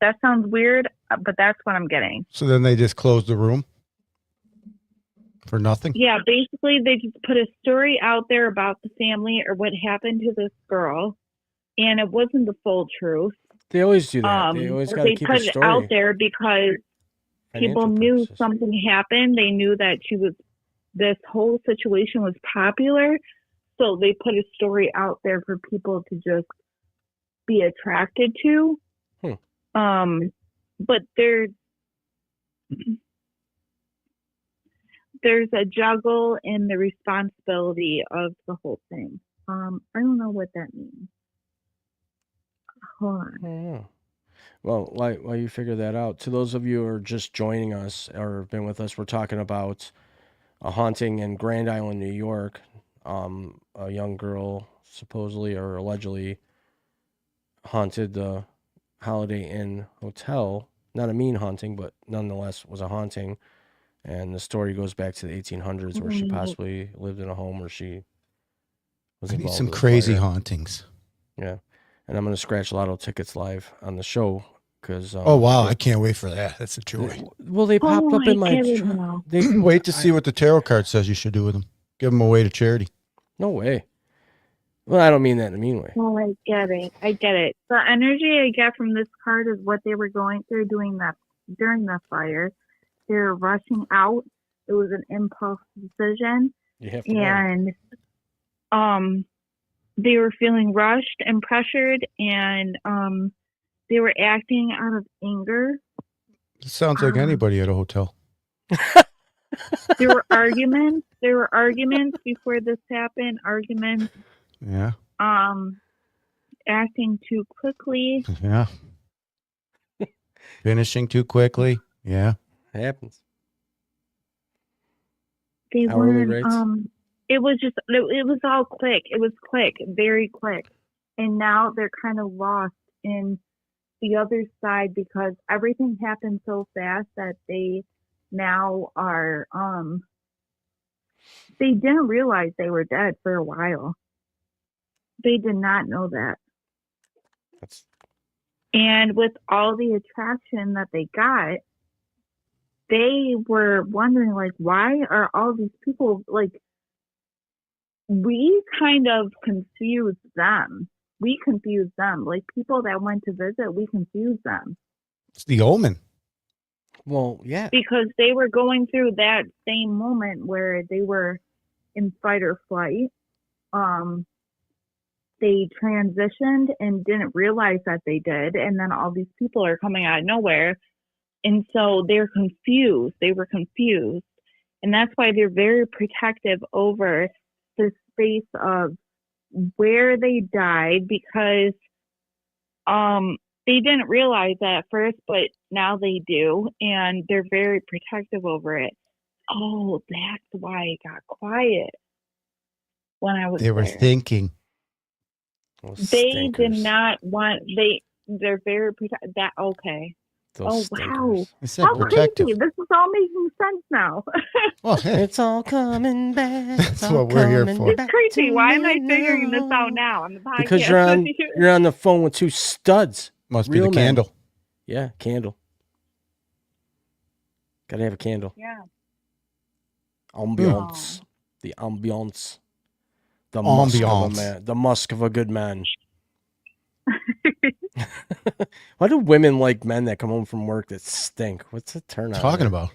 That sounds weird, but that's what I'm getting. So then they just closed the room for nothing? Yeah, basically they just put a story out there about the family or what happened to this girl, and it wasn't the full truth. They always do that. They always got to they keep put a it story. out there because people Financial knew purposes. something happened. They knew that this whole situation was popular. So they put a story out there for people to just be attracted to. But there's a juggle in the responsibility of the whole thing. I don't know what that means. Hold on. I don't know. Well, while you figure that out, to those of you who are just joining us or have been with us, we're talking about a haunting in Grand Island, New York. A young girl supposedly or allegedly haunted the Holiday Inn Hotel. Not a mean haunting, but nonetheless was a haunting. And the story goes back to the 1800s where she possibly lived in a home where she was I need involved some with a crazy fire. hauntings. Yeah. And I'm going to scratch lotto tickets live on the show because. Oh, wow. I can't wait for that. That's a joy. Well, they popped up in my. I get it now. Wait to see what the tarot card says you should do with them. Give them away to charity. No way. Well, I don't mean that in a mean way. Oh, I get it. The energy I get from this card is what they were going through during the fire. They were rushing out. It was an impulse decision. You have to know. And they were feeling rushed and pressured, and they were acting out of anger. It sounds like anybody at a hotel. There were arguments. There were arguments before this happened. Arguments. Yeah. Acting too quickly. Yeah. Finishing too quickly. Yeah. It happens. They Hourly weren't. rates? It was all quick. It was quick, very quick, and now they're kind of lost in the other side because everything happened so fast that they now are. They didn't realize they were dead for a while. They did not know that. And with all the attraction that they got, they were wondering, like, why are all these people, like, we kind of confused them. We confused them. Like, people that went to visit, we confused them. It's the omen. Well, yeah. Because they were going through that same moment where they were in fight or flight. They transitioned and didn't realize that they did. And then all these people are coming out of nowhere. And so they're confused. They were confused. And that's why they're very protective over the space of where they died, because they didn't realize that at first, but now they do. And they're very protective over it. Oh, that's why it got quiet when I was They were there. thinking. They did not want, they're very protective. That, okay. Those wow. I said How protective. crazy. This is all making sense now. Well, hey, It's all coming back. That's what we're here for. It's crazy. Why am I figuring this out now on the podcast? Because you're on the phone with two studs. must be Real the men. candle. Yeah, candle. Gotta have a candle. Yeah. Ambiance. The ambiance. The musk of a Ambiance. man. The musk of a good man. Why do women like men that come home from work that stink? What's the turn on? Talking there? about.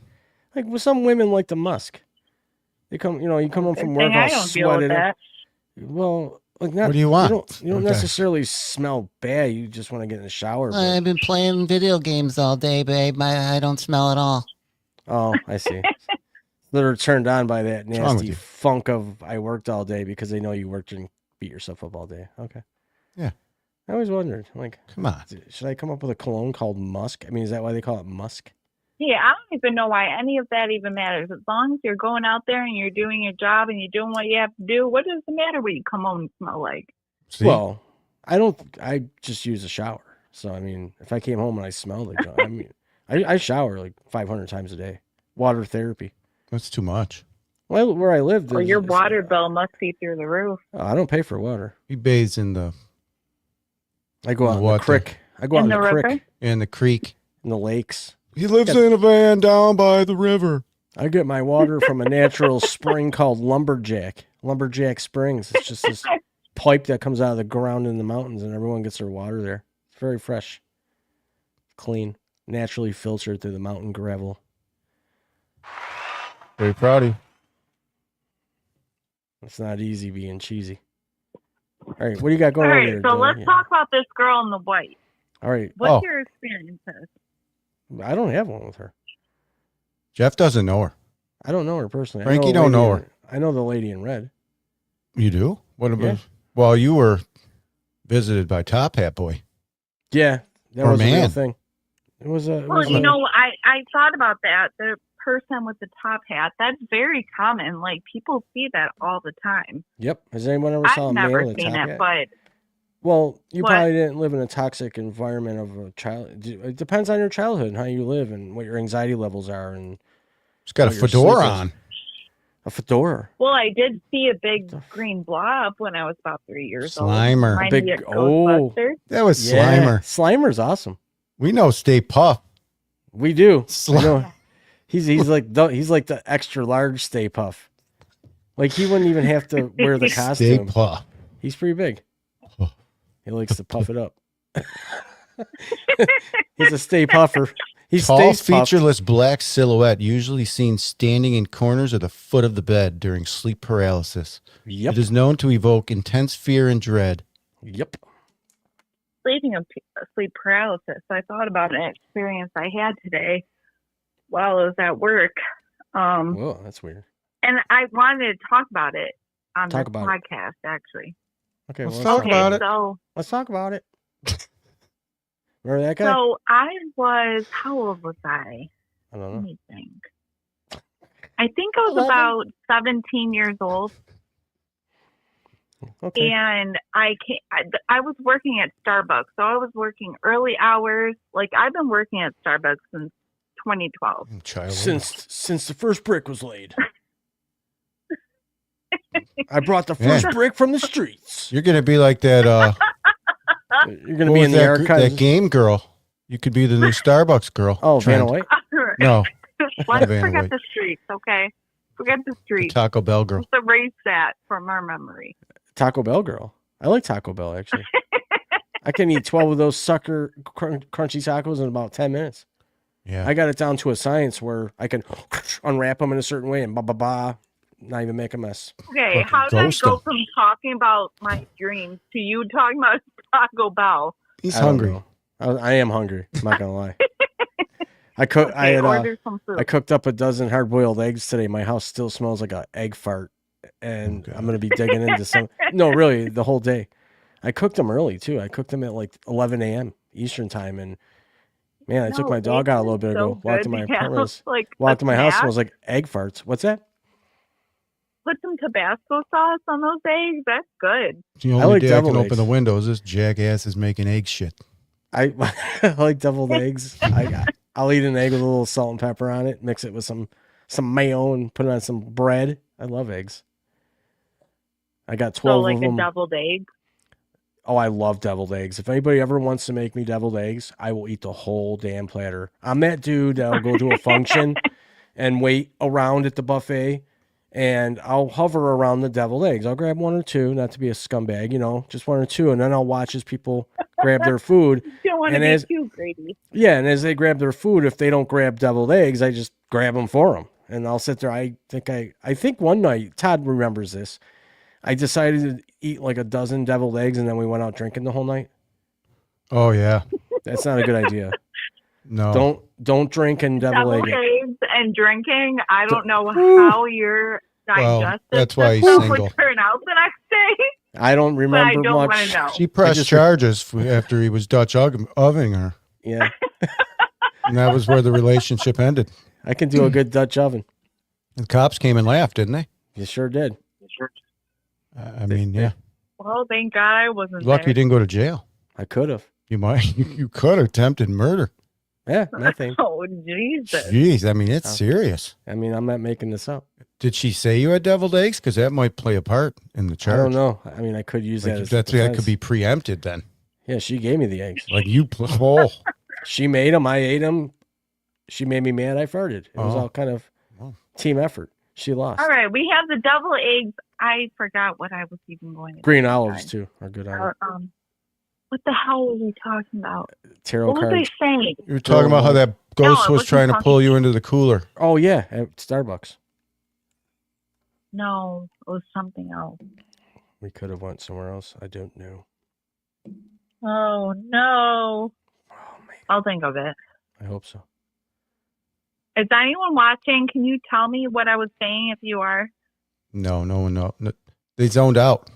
Like, well, some women like the musk. They come, you come home from work all I don't deal with sweated. that. Well, like not. What do you want? You don't Okay. necessarily smell bad. You just want to get in the shower. but- I've been playing video games all day, babe. I don't smell at all. Oh, I see. They're turned on by that What's wrong with nasty you? funk of I worked all day because they know you worked and beat yourself up all day. Okay. Yeah. I always wondered, like, Come on. should I come up with a cologne called Musk? I mean, is that why they call it Musk? Yeah, I don't even know why any of that even matters. As long as you're going out there and you're doing your job and you're doing what you have to do, what does it matter what you come home and smell like? See? Well, I just use a shower. So, I mean, if I came home and I smelled like, I mean, I shower like 500 times a day. Water therapy. That's too much. Well, where I live, Or your there's- water bill must be through the roof. I don't pay for water. He bathes in the I go out in the Water. creek. I go out In in the the river? creek, creek. in the lakes. He lives Yeah. in a van down by the river. I get my water from a natural spring called Lumberjack Springs. It's just this pipe that comes out of the ground in the mountains, and everyone gets their water there. very fresh, clean, naturally filtered through the mountain gravel. Very proud of you. It's not easy being cheesy. All right, what do you got All going on right, there? so Dylan? let's talk about this girl in the white. All right, What's your experiences? I don't have one with her. Jeff doesn't know her. I don't know her personally. Frankie I don't know her. I know the lady in red. You do? What about? Yeah. Well, you were visited by Top Hat Boy. Yeah, that Or was a real man. thing. It was a. Well, you know, I thought about that. The person with the top hat, that's very common. Like, people see that all the time. Yep. Has anyone ever saw I've a man never with a seen top it, hat? but Well, you What? probably didn't live in a toxic environment of a child. It depends on your childhood and how you live and what your anxiety levels are and He's got a Oh, your fedora sleepers. on. a fedora. well, I did see a big green blob when I was about 3 years Slimer. old. Reminded Big- me of oh. Ghostbusters. That was Yeah, Slimer. Slimer's awesome. We know Stay Puft. We do. I Slimer. know. He's like the extra large Stay Puff. Like he wouldn't even have to wear the Stay costume. Puft. He's pretty big. He likes to puff it up. He's a Stay Puffer. He Tall, stays puffed. featureless black silhouette, usually seen standing in corners of the foot of the bed during sleep paralysis. Yep. It is known to evoke intense fear and dread. Yep. Speaking of sleep paralysis, I thought about an experience I had today while I was at work. Whoa, that's weird. And I wanted to talk about it on Talk this about it. podcast, actually. Okay, Let's well, talk about it. So, Let's talk about it. Remember that guy? so I was, how old was I? I don't Let know. me think. I think I was 11? about 17 years old. Okay. And I was working at Starbucks. So I was working early hours. Like, I've been working at Starbucks since 2012. Child. Since the first brick was laid. I brought the first brick from the streets. You're going to be like that. You're gonna what be was in the that, archives. that game girl. You could be the new Starbucks girl. Oh, Vanna trend. White. No, Let's Vanna forget White. the streets, okay? Forget the the streets. Taco Bell girl. Let's erase that from our memory. Taco Bell girl. I like Taco Bell actually. I can eat 12 of those sucker crunchy tacos in about 10 minutes. Yeah. I got it down to a science where I can unwrap them in a certain way and not even make a mess. Okay, Fucking how did I ghost go 'em. from talking about my dreams to you talking about Taco Bell? He's I don't hungry. know. I am hungry. I'm not gonna lie. I had order some food. I cooked up a dozen hard-boiled eggs today. My house still smells like an egg fart, and Oh, I'm gonna be digging into some. No, really, the whole day. I cooked them early too. I cooked them at like 11 a.m. Eastern time, and man, I took my dog out a little bit ago. Walked to my apartment. Like, Walked to my house. snack. Smells like egg farts. What's that? Put some Tabasco sauce on those eggs. That's good. The I only like day I can deviled open eggs. the windows, this jackass is making egg shit. I like deviled eggs. I'll eat an egg with a little salt and pepper on it. Mix it with some mayo and put it on some bread. I love eggs. I got 12 So, like of a them. deviled egg. Oh, I love deviled eggs. If anybody ever wants to make me deviled eggs, I will eat the whole damn platter. I'm that dude that'll go to a function and wait around at the buffet, and I'll hover around the deviled eggs. I'll grab one or two, not to be a scumbag, just one or two, and then I'll watch as people grab their food. You don't want to And be as- too greedy. Yeah, and as they grab their food, if they don't grab deviled eggs, I just grab them for them, and I'll sit there. I think one night, Todd remembers this. I decided to eat like a dozen deviled eggs, and then we went out drinking the whole night. Oh yeah. That's not a good idea. No. Don't drink and devil Deviled egg. eggs and drinking. I don't know Woo. how your Well, digestive that's why he's system single. would turn out the next day. I don't But I remember don't want much. to know. She pressed just- charges after he was Dutch ovening her, Yeah, and that was where the relationship ended. I can do a good Dutch oven. The cops came and laughed, didn't they? You sure did. I mean, yeah. Well, thank God I wasn't Lucky you there. didn't go to jail. I could have. You might. You could have attempted murder. Yeah, nothing. Oh, Jesus. Jeez, I mean, it's Oh. serious. I mean, I'm not making this up. Did she say you had deviled eggs? Because that might play a part in the charge. I don't know. I mean, I could use Like, that. As that defense. could be preempted then. Yeah, she gave me the eggs. Like you. Oh, She made them. I ate them. She made me mad. I farted. It was Oh. all kind of Oh. team effort. She lost. All right, we have the double eggs. I forgot what I was even going to Green say. olives too are good. Uh, Olive. um, What the hell were we talking about? Tarot What was cards. I saying? You were talking about how that ghost I was wasn't trying to pull talking- you into the cooler. Oh yeah, at Starbucks. No, it was something else. We could have went somewhere else. I don't know. Oh no! Oh man, I'll think of it. I hope so. Is anyone watching? Can you tell me what I was saying if you are? No, no one know. No, they zoned out.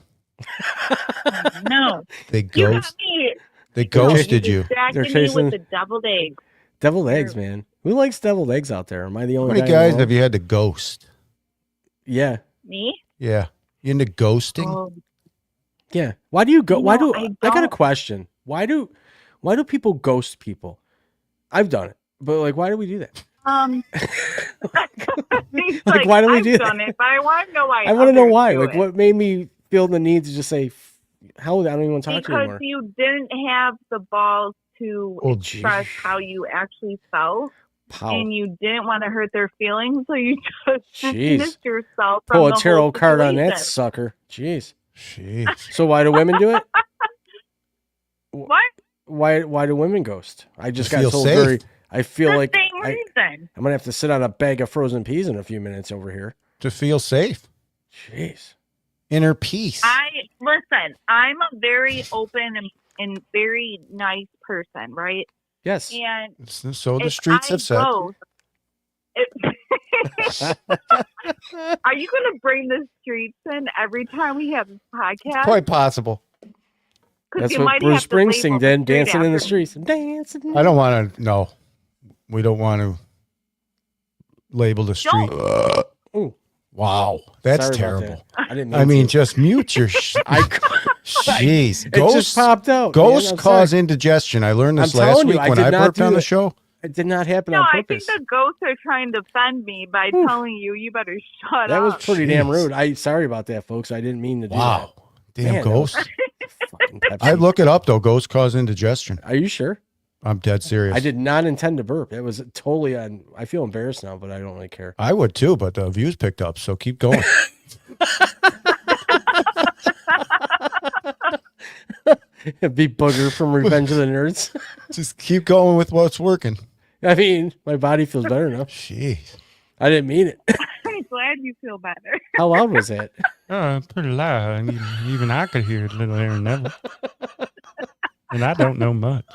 No. They You got ghost. me. They ghosted You you. distracted They're me chasing- with the deviled eggs. Deviled eggs, man. Who likes deviled eggs out there? Am I the How only many guy in the guys world? have you had to ghost? Yeah, Me? Yeah, you into ghosting? Oh, yeah. Why do you go? You Why know, do I I got a don't- question? Why do people ghost people? I've done it, but like, why do we do that? he's Like, why do we do I've that? done it, but I want to know why. I want to know others why. do Like, it. what made me feel the need to just say, "Hell, I don't even want to talk to you Because anymore." you didn't have the balls to Oh, express geez. how you actually felt, Pow. and you didn't want to hurt their feelings, so you just Jeez. dismissed yourself from Pull a the tarot whole card on that situation. sucker. Jeez. Jeez. So why do women do it? What? Why do women ghost? I just To got feel told safe. very. I feel The like same reason. I'm gonna have to sit on a bag of frozen peas in a few minutes over here. To feel safe. Jeez. Inner peace. Listen. I'm a very open and very nice person, right? Yes. And So the if streets I have said. ghost- Are you going to bring the streets in every time we have this podcast? Quite possible. 'Cause That's you what might Bruce have to label Springsteen the did, street dancing in the after me. streets. Dancing. I don't want to. No, we don't want to label the street. Ooh, Wow, that's sorry about terrible. that. I didn't. I mean, to. just mute your. I. Jeez, It ghosts. just popped out. Ghosts man. I'm cause sorry. indigestion. I learned this I'm last telling you, week I when did I not burped do on the that. show. It did not happen No, on I think purpose. the ghosts are trying to offend me by Whew. telling you better shut That up. was pretty damn Jeez. rude. I sorry about that, folks. I didn't mean to do Wow, damn Man, that was- ghosts. that. Fucking Pepsi. I look it up though. Ghosts cause indigestion. Are you sure? I'm dead serious. I did not intend to burp. It was totally on. I feel embarrassed now, but I don't really care. I would too, but the views picked up. So keep going. Be Booger from Revenge of the Nerds. Just keep going with what's working. I mean, my body feels better now. Jeez. I didn't mean it. I'm glad you feel better. How loud was that? Pretty loud. Even I could hear it a little here and there. And I don't know much.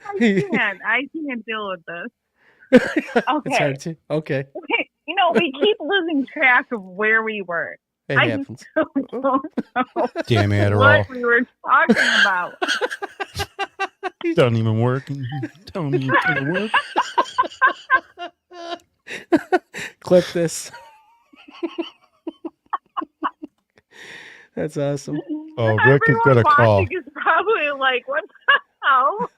I can't deal with this. It's Okay. hard to. Okay, You know, we keep losing track of where we were. it I happens. don't know Damn Adderall. what we were talking about. Doesn't even work. Don't even work. Clip this. That's awesome. Oh, Rick is Everyone gonna call. watching is probably like, what the hell?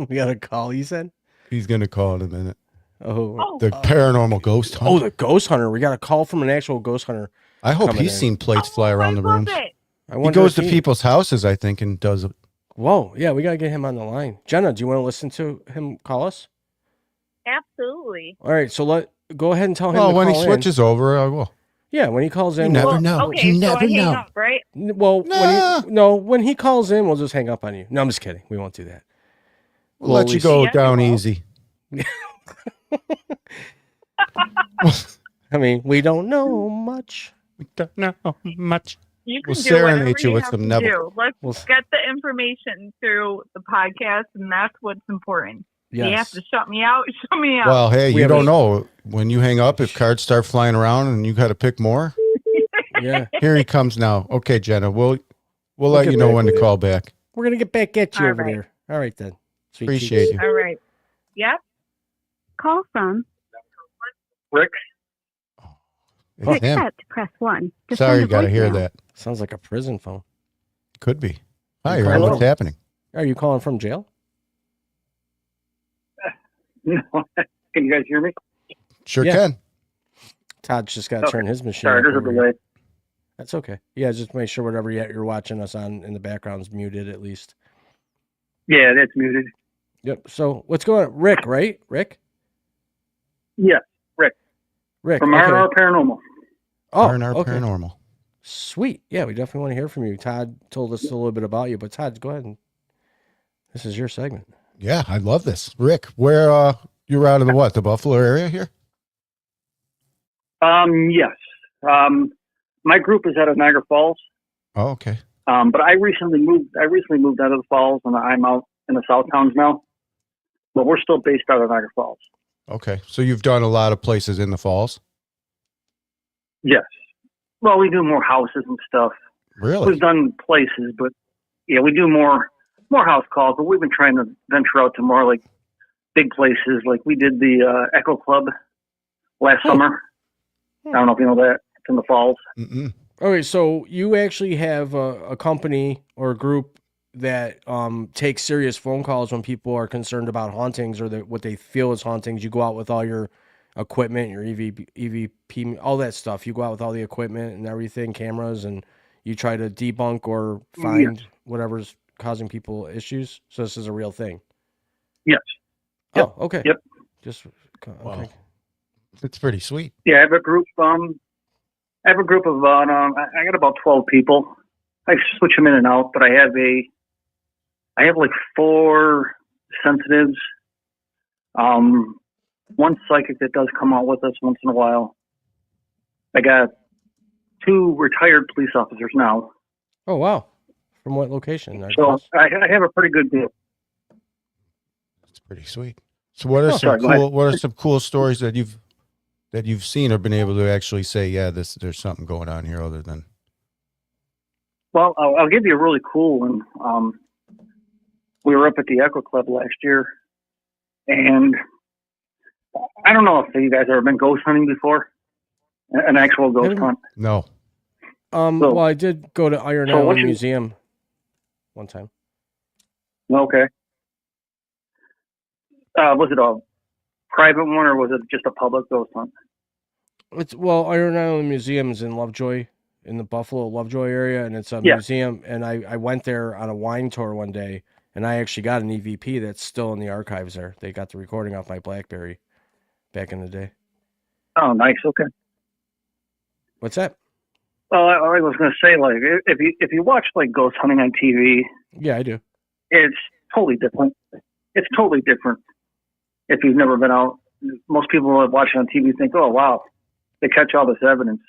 We got a call. You said. He's gonna call in a minute. Oh. The paranormal ghost hunt. Oh, the ghost hunter. We got a call from an actual ghost hunter. I hope coming he's in. seen plates fly around I the love rooms. it. I He wonder goes if to people's houses, I think, and does. Whoa, yeah, we gotta get him on the line. Jenna, do you want to listen to him call us? Absolutely. All right, so go ahead and tell him. Well, to when he call in. switches over, I will. Yeah, when he calls in. You never we'll- know. Okay, You so never I hang know. up, right? Well, Nah. when he calls in, we'll just hang up on you. No, I'm just kidding. We won't do that. We'll let you go Yeah, down you will. easy. I mean, we don't know much. We don't know much. You can We'll do serenade whatever you with have some to Neville. do. Let's We'll- get the information through the podcast, and that's what's important. Yes. You have to shut me out. Shut me out. Well, hey, We you have don't a- know when you hang up if cards start flying around and you got to pick more. Yeah. Here he comes now. Okay, Jenna, we'll We'll let get you know back when to with you. call back. We're gonna get back at you All over right. there. All right then. Sweet Appreciate cheeks. you. All right. Yep. Call from It's him. press 1. To Sorry, you send a got to hear voicemail. that. Sounds like a prison phone. Could be. Hi, You Aaron, calling what's from- happening? Are you calling from jail? No. Can you guys hear me? Sure Yeah. can. Todd's just got to Okay. turn his machine. Sorry, up there's a over here. delay. That's okay. Yeah, just make sure whatever you're watching us on in the background's muted at least. Yeah, that's muted. Yep. So what's going on? Rick, right? Rick? Yeah, Rick. from okay. RR Paranormal. Oh, R&R okay. Paranormal. Sweet. Yeah, we definitely want to hear from you. Todd told us a little bit about you, but Todd, go ahead and this is your segment. Yeah, I love this. Rick, where you're out of the Buffalo area here? Yes. My group is out of Niagara Falls. Oh, okay. But I recently moved out of the Falls, and I'm out in the South Towns now. But we're still based out of Niagara Falls. Okay. So you've done a lot of places in the Falls? Yes. Well, we do more houses and stuff. Really? We've done places, but yeah, we do more house calls. But we've been trying to venture out to more like big places. Like we did the Echo Club last summer. I don't know if you know that. It's in the Falls. Mm-mm. Okay, so you actually have a company or a group that takes serious phone calls when people are concerned about hauntings or what they feel is hauntings. You go out with all your equipment, your EVP, all that stuff. You go out with all the equipment and everything, cameras, and you try to debunk or find whatever's causing people issues. So this is a real thing. Yes. Oh, okay. Yep. Just okay. Wow. It's pretty sweet. Yeah, I have a group. I have a group of about. I got about 12 people. I switch them in and out, but I have like 4 sensitives. One psychic that does come out with us once in a while. I got 2 retired police officers now. Oh wow! From what location? So I have a pretty good deal. It's pretty sweet. So what are some cool stories that you've seen or been able to actually say, yeah, there's something going on here other than? Well, I'll give you a really cool one. We were up at the Echo Club last year, and I don't know if you guys ever been ghost hunting before, an actual ghost hunt. No. Well, I did go to Iron Island Museum one time. Okay. Was it a private one or was it just a public ghost hunt? Iron Island Museum is in Lovejoy, in the Buffalo Lovejoy area, and it's a museum. And I went there on a wine tour one day, and I actually got an EVP that's still in the archives there. They got the recording off my BlackBerry back in the day. Oh, nice. Okay. What's that? Well, I was going to say, like, if you watch like ghost hunting on TV, yeah, I do. It's totally different. It's totally different. If you've never been out, most people that watch it on TV think, "Oh, wow, they catch all this evidence."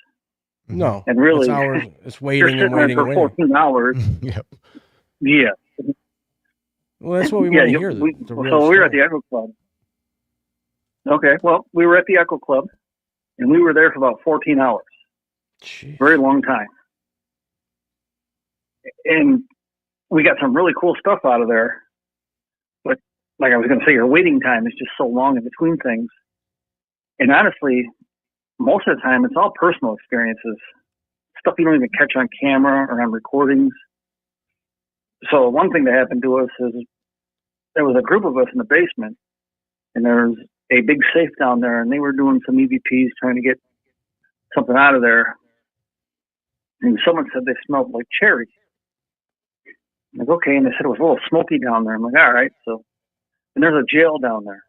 No, and really, it's waiting and waiting for 14 hours. Yep. Yeah. Well, that's what we want to hear. So we were at the Echo Club. Okay, well, we were at the Echo Club, and we were there for about 14 hours. Jeez. Very long time. And we got some really cool stuff out of there. But like I was going to say, your waiting time is just so long in between things. And honestly, most of the time, it's all personal experiences. Stuff you don't even catch on camera or on recordings. So one thing that happened to us is there was a group of us in the basement, and there was a big safe down there, and they were doing some EVPs trying to get something out of there. And someone said they smelled like cherry. I'm like, okay. And they said it was a little smoky down there. I'm like, all right. So, and there's a jail down there.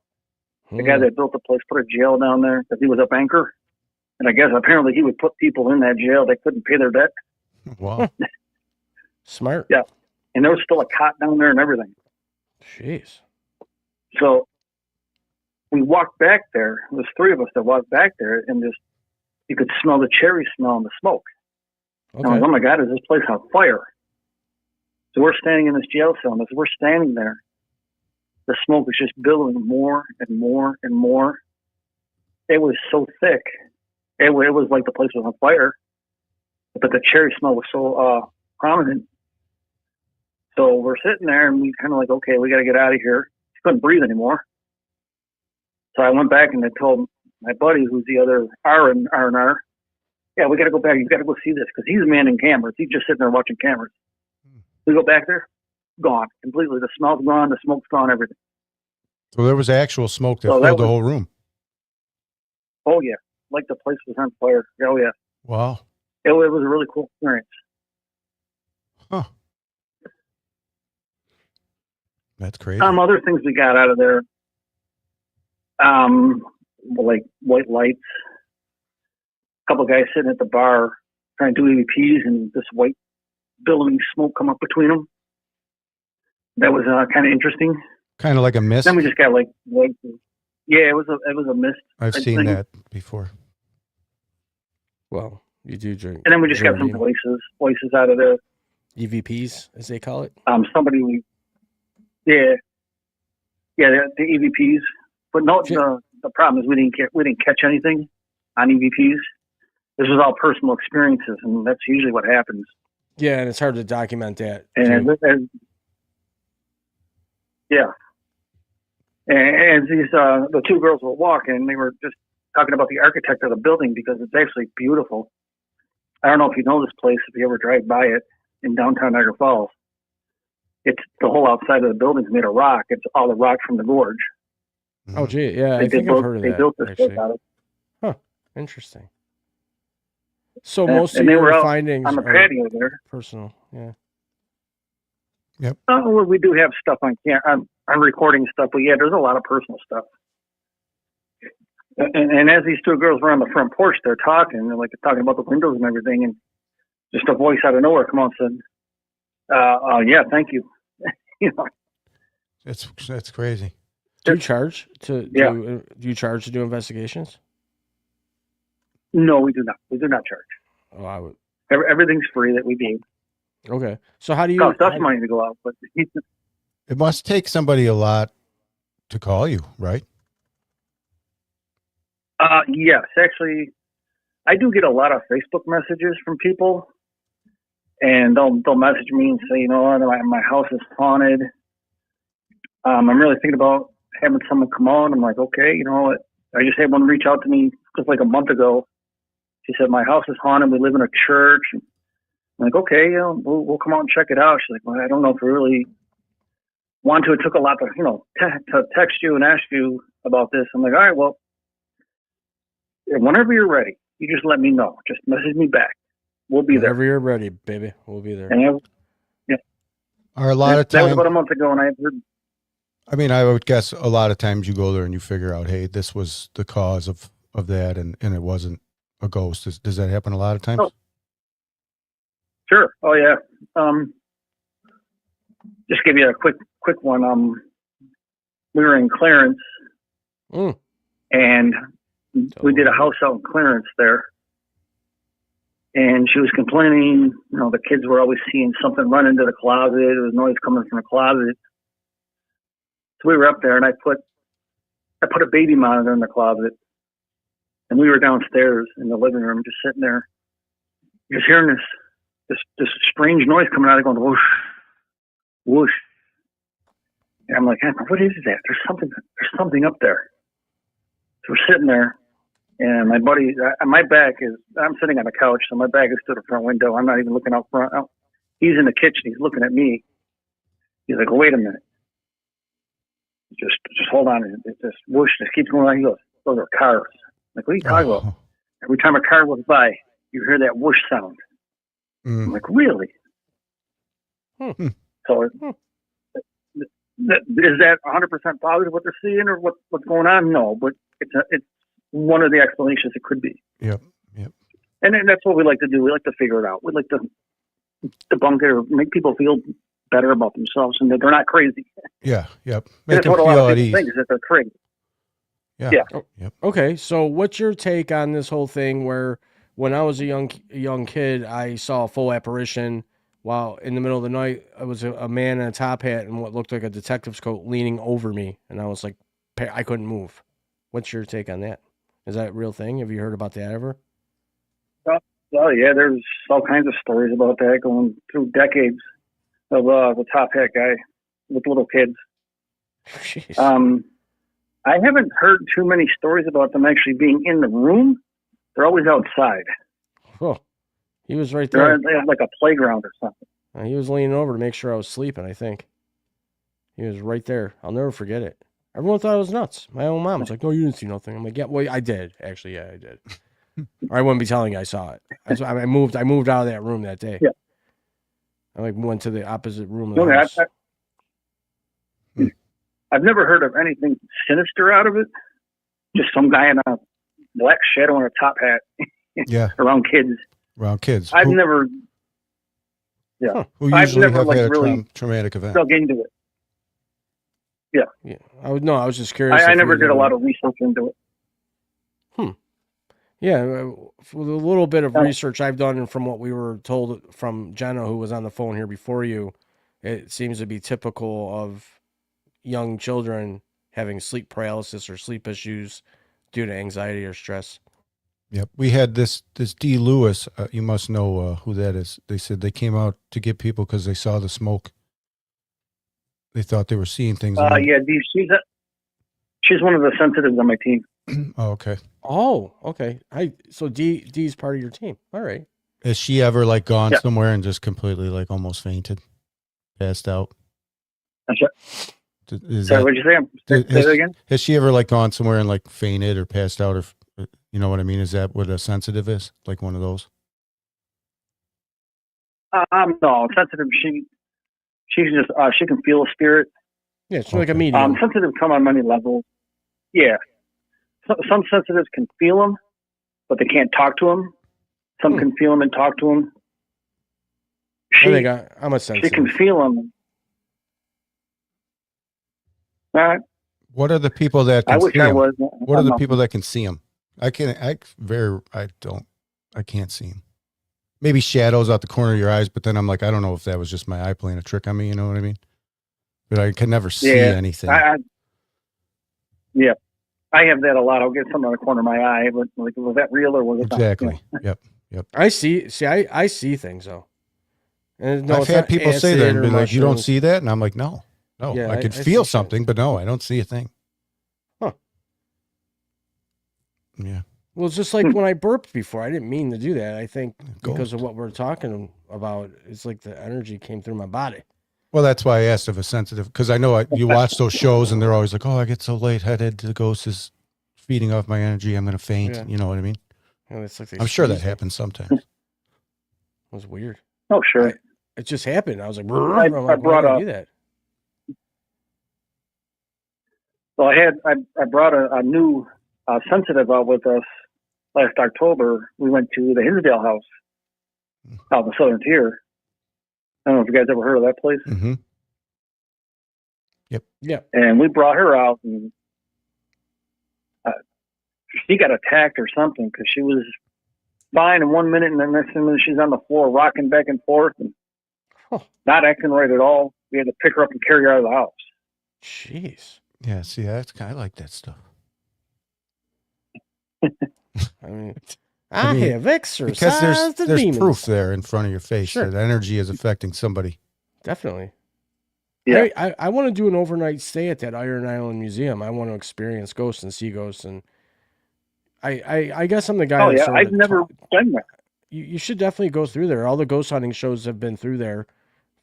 The guy that built the place put a jail down there because he was up anchor. And I guess apparently he would put people in that jail that couldn't pay their debt. Wow. Smart. Yeah. And there was still a cot down there and everything. Jeez. So we walked back there. There was 3 of us that walked back there, and just you could smell the cherry smell in the smoke. Okay. And I was like, oh my God, is this place on fire? So we're standing in this jail cell, and as we're standing there, the smoke was just billowing more and more and more. It was so thick. It was like the place was on fire, but the cherry smell was so prominent. So we're sitting there, and we kind of like, okay, we got to get out of here. Couldn't breathe anymore. So I went back and I told my buddy, who's the other R&R, yeah, we got to go back. You got to go see this because he's manning cameras. He's just sitting there watching cameras. We go back there, gone completely. The smell's gone, the smoke's gone, everything. So there was actual smoke that filled the whole room. Oh yeah, like the place was on fire. Oh yeah. Wow. It was a really cool experience. Huh. That's crazy. Other things we got out of there, like white lights. A couple of guys sitting at the bar trying to do EVPs, and this white billowing smoke come up between them. That was kind of interesting. Kind of like a mist. Then we just got like white. Yeah, it was a mist. I've seen that before. Well, you do drink. And then we just got some voices out of there. EVPs, as they call it. Somebody, the EVPs. But no, the problem is we didn't catch anything on EVPs. This was all personal experiences, and that's usually what happens. Yeah, and it's hard to document that. And as these the two girls were walking, they were just talking about the architect of the building because it's actually beautiful. I don't know if you know this place, if you ever drive by it in downtown Niagara Falls. It's the whole outside of the building's made of rock. It's all the rock from the gorge. Oh, gee, yeah, I think I've heard of that. They built this place out of it. Huh, interesting. So most of your findings on the patio there. Personal, yeah. Yep. Well, we do have stuff on camera. I'm recording stuff, but yeah, there's a lot of personal stuff. And as these two girls were on the front porch, they're talking. They're talking about the windows and everything, and just a voice out of nowhere come on and said, "Yeah, thank you." That's crazy. Do you charge do you charge to do investigations? No, we do not. We do not charge. Oh, I would. Everything's free that we do. Okay, so how do you? Cost us money to go out, but it must take somebody a lot to call you, right? Yes, actually, I do get a lot of Facebook messages from people, and they'll message me and say, my house is haunted. I'm really thinking about having someone come on. I'm like, okay, I just had one reach out to me just like a month ago. She said, my house is haunted. We live in a church. I'm like, okay, we'll come out and check it out. She's like, well, I don't know if we really want to. It took a lot to, to text you and ask you about this. I'm like, all right, well, whenever you're ready, you just let me know. Just message me back. We'll be there. Whenever you're ready, baby, we'll be there. And Are a lot of times, that was about a month ago, and I heard. I mean, I would guess a lot of times you go there and you figure out, hey, this was the cause of that, and it wasn't a ghost. Does that happen a lot of times? Oh. Sure. Oh yeah. Just give you a quick one. We were in Clarence, and we did a house out in Clarence there, and she was complaining. The kids were always seeing something run into the closet. There was noise coming from the closet. So we were up there, and I put a baby monitor in the closet, and we were downstairs in the living room, just sitting there, just hearing this strange noise coming out of going whoosh, whoosh. And I'm like, what is that? There's something up there. So we're sitting there, and my buddy, my back is, I'm sitting on the couch, so my back is to the front window. I'm not even looking out front. He's in the kitchen. He's looking at me. He's like, wait a minute. Just hold on. It just whoosh, just keeps going on. He goes, those are cars. I'm like, what are you talking about? Every time a car goes by, you hear that whoosh sound. I'm like, really? So is that 100% positive what they're seeing or what's going on? No, but it's one of the explanations it could be. Yep. And that's what we like to do. We like to figure it out. We like to debunk it or make people feel better about themselves and that they're not crazy. Yeah. Yep. Make them feel at ease. Think is that they're crazy. Yeah. Yep. Okay. So what's your take on this whole thing where when I was a young kid, I saw a full apparition while in the middle of the night, it was a man in a top hat and what looked like a detective's coat leaning over me. And I was like, I couldn't move. What's your take on that? Is that a real thing? Have you heard about that ever? Oh yeah, there's all kinds of stories about that going through decades of the top hat guy with little kids. Jeez. I haven't heard too many stories about them actually being in the room. They're always outside. Oh, he was right there. They have like a playground or something. He was leaning over to make sure I was sleeping, I think. He was right there. I'll never forget it. Everyone thought I was nuts. My own mom was like, no, you didn't see nothing. I'm like, yeah, well, I did. Actually, yeah, I did. Or I wouldn't be telling you I saw it. I moved out of that room that day. Yeah. I went to the opposite room of the house. I've never heard of anything sinister out of it. Just some guy in a black shadow and a top hat yeah. around kids. around kids. I've who, never, who I've usually never have like had a really traumatic event. dug into it. Yeah. I was just curious. I if never you'd did a ever- lot of research into it. Yeah, with a little bit of research I've done, and from what we were told from Jenna, who was on the phone here before you, it seems to be typical of young children having sleep paralysis or sleep issues due to anxiety or stress. Yep. We had this D. Lewis. You must know who that is. They said they came out to get people because they saw the smoke. They thought they were seeing things. Yeah, Dee, she's one of the sensitives on my team. Oh, okay. Oh, okay. So D's part of your team. All right. Has she ever like gone Yeah. somewhere and just completely like almost fainted, passed out? Is Sorry, that, what'd you say? Say that again? has she ever like gone somewhere and like fainted or passed out, or you know what I mean? Is that what a sensitive is? Like one of those? No, sensitive. She's just she can feel a spirit. Yeah, it's like a medium. Sensitive come on many levels. Yeah, some sensitives can feel them, but they can't talk to them. Some can feel them and talk to them. I think I'm a sensitive. She can feel them. All right. What are the people that can I wish see I 'em? was. What are the people that can see them? I can't see them. Maybe shadows out the corner of your eyes, but then I'm like, I don't know if that was just my eye playing a trick on me. You know what I mean? But I can never see anything. Yeah, I have that a lot. I'll get something on the corner of my eye, but like, was that real or was it Exactly. not? Yep. I see. I see things though. And no, I've it's had not people say acid that and or be like, "You don't mushrooms. see that," and I'm like, "No, Yeah, I can I feel see something, but no, I don't see a thing." Huh. Yeah. Well, it's just like when I burped before. I didn't mean to do that. I think because of what we're talking about, it's like the energy came through my body. Well, that's why I asked if a sensitive, because I know you watch those shows and they're always like, "Oh, I get so lightheaded. The ghost is feeding off my energy. I'm going to faint." Yeah. You know what I mean? And it's like they I'm sure that squeezed me. happens sometimes. It was weird. Oh, sure. It just happened. I was like, I I'm like, why brought did I up- do that? So I brought a new sensitive out with us last October. We went to the Hinsdale House out in the Southern Tier. I don't know if you guys ever heard of that place. Mm-hmm. Yeah. And we brought her out, and she got attacked or something because she was fine in 1 minute, and then next minute she's on the floor rocking back and forth and not acting right at all. We had to pick her up and carry her out of the house. Jeez. Yeah. See, that's kind of like that stuff. I mean, I mean, have exercised Because the there's demons. proof there in front of your face Sure. that energy is affecting somebody. Definitely. Yeah. I want to do an overnight stay at that Iron Island Museum. I want to experience ghosts and see ghosts, and I guess I'm the guy. Oh, that yeah. sort of I've never done that. You should definitely go through there. All the ghost hunting shows have been through there,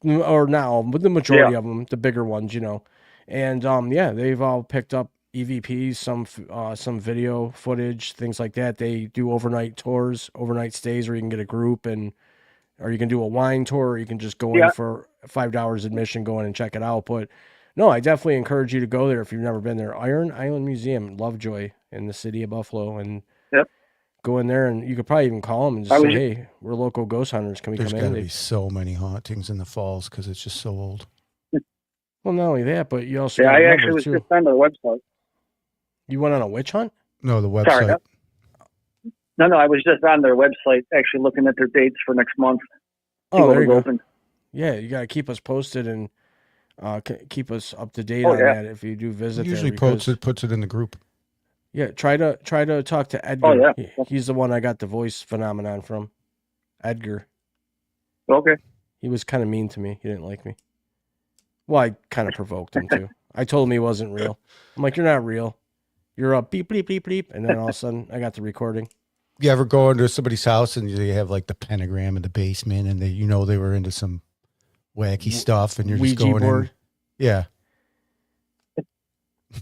or now, but the majority of them, the bigger ones, you know. And yeah, they've all picked up EVPs, some video footage, things like that. They do overnight tours, overnight stays, where you can get a group, or you can do a wine tour, or you can just go in for $5 admission, go in and check it out. But no, I definitely encourage you to go there if you've never been there. Iron Island Museum, Lovejoy, in the city of Buffalo, and go in there, and you could probably even call them and just say, "Hey, we're local ghost hunters. Can we There's come got in?" to be so many hauntings in the falls because it's just so old. Well, not only that, but you also Yeah, gotta I remember, actually was too. just on their website. You went on a witch hunt? No, the website. Sorry. No, I was just on their website actually looking at their dates for next month. See Oh, what there you was go. open. Yeah, you gotta keep us posted and keep us up to date on that if you do visit. Usually there because, puts it in the group. Yeah, try to talk to Edgar. Oh, yeah. He's the one I got the voice phenomenon from. Edgar. Okay. He was kind of mean to me. He didn't like me. Well, I kind of provoked him too. I told him he wasn't real. I'm like, "You're not real. You're a beep bleep bleep bleep," and then all of a sudden I got the recording. You ever go into somebody's house and they have like the pentagram in the basement, and they were into some wacky stuff, and you're just Ouija going board. in. Yeah.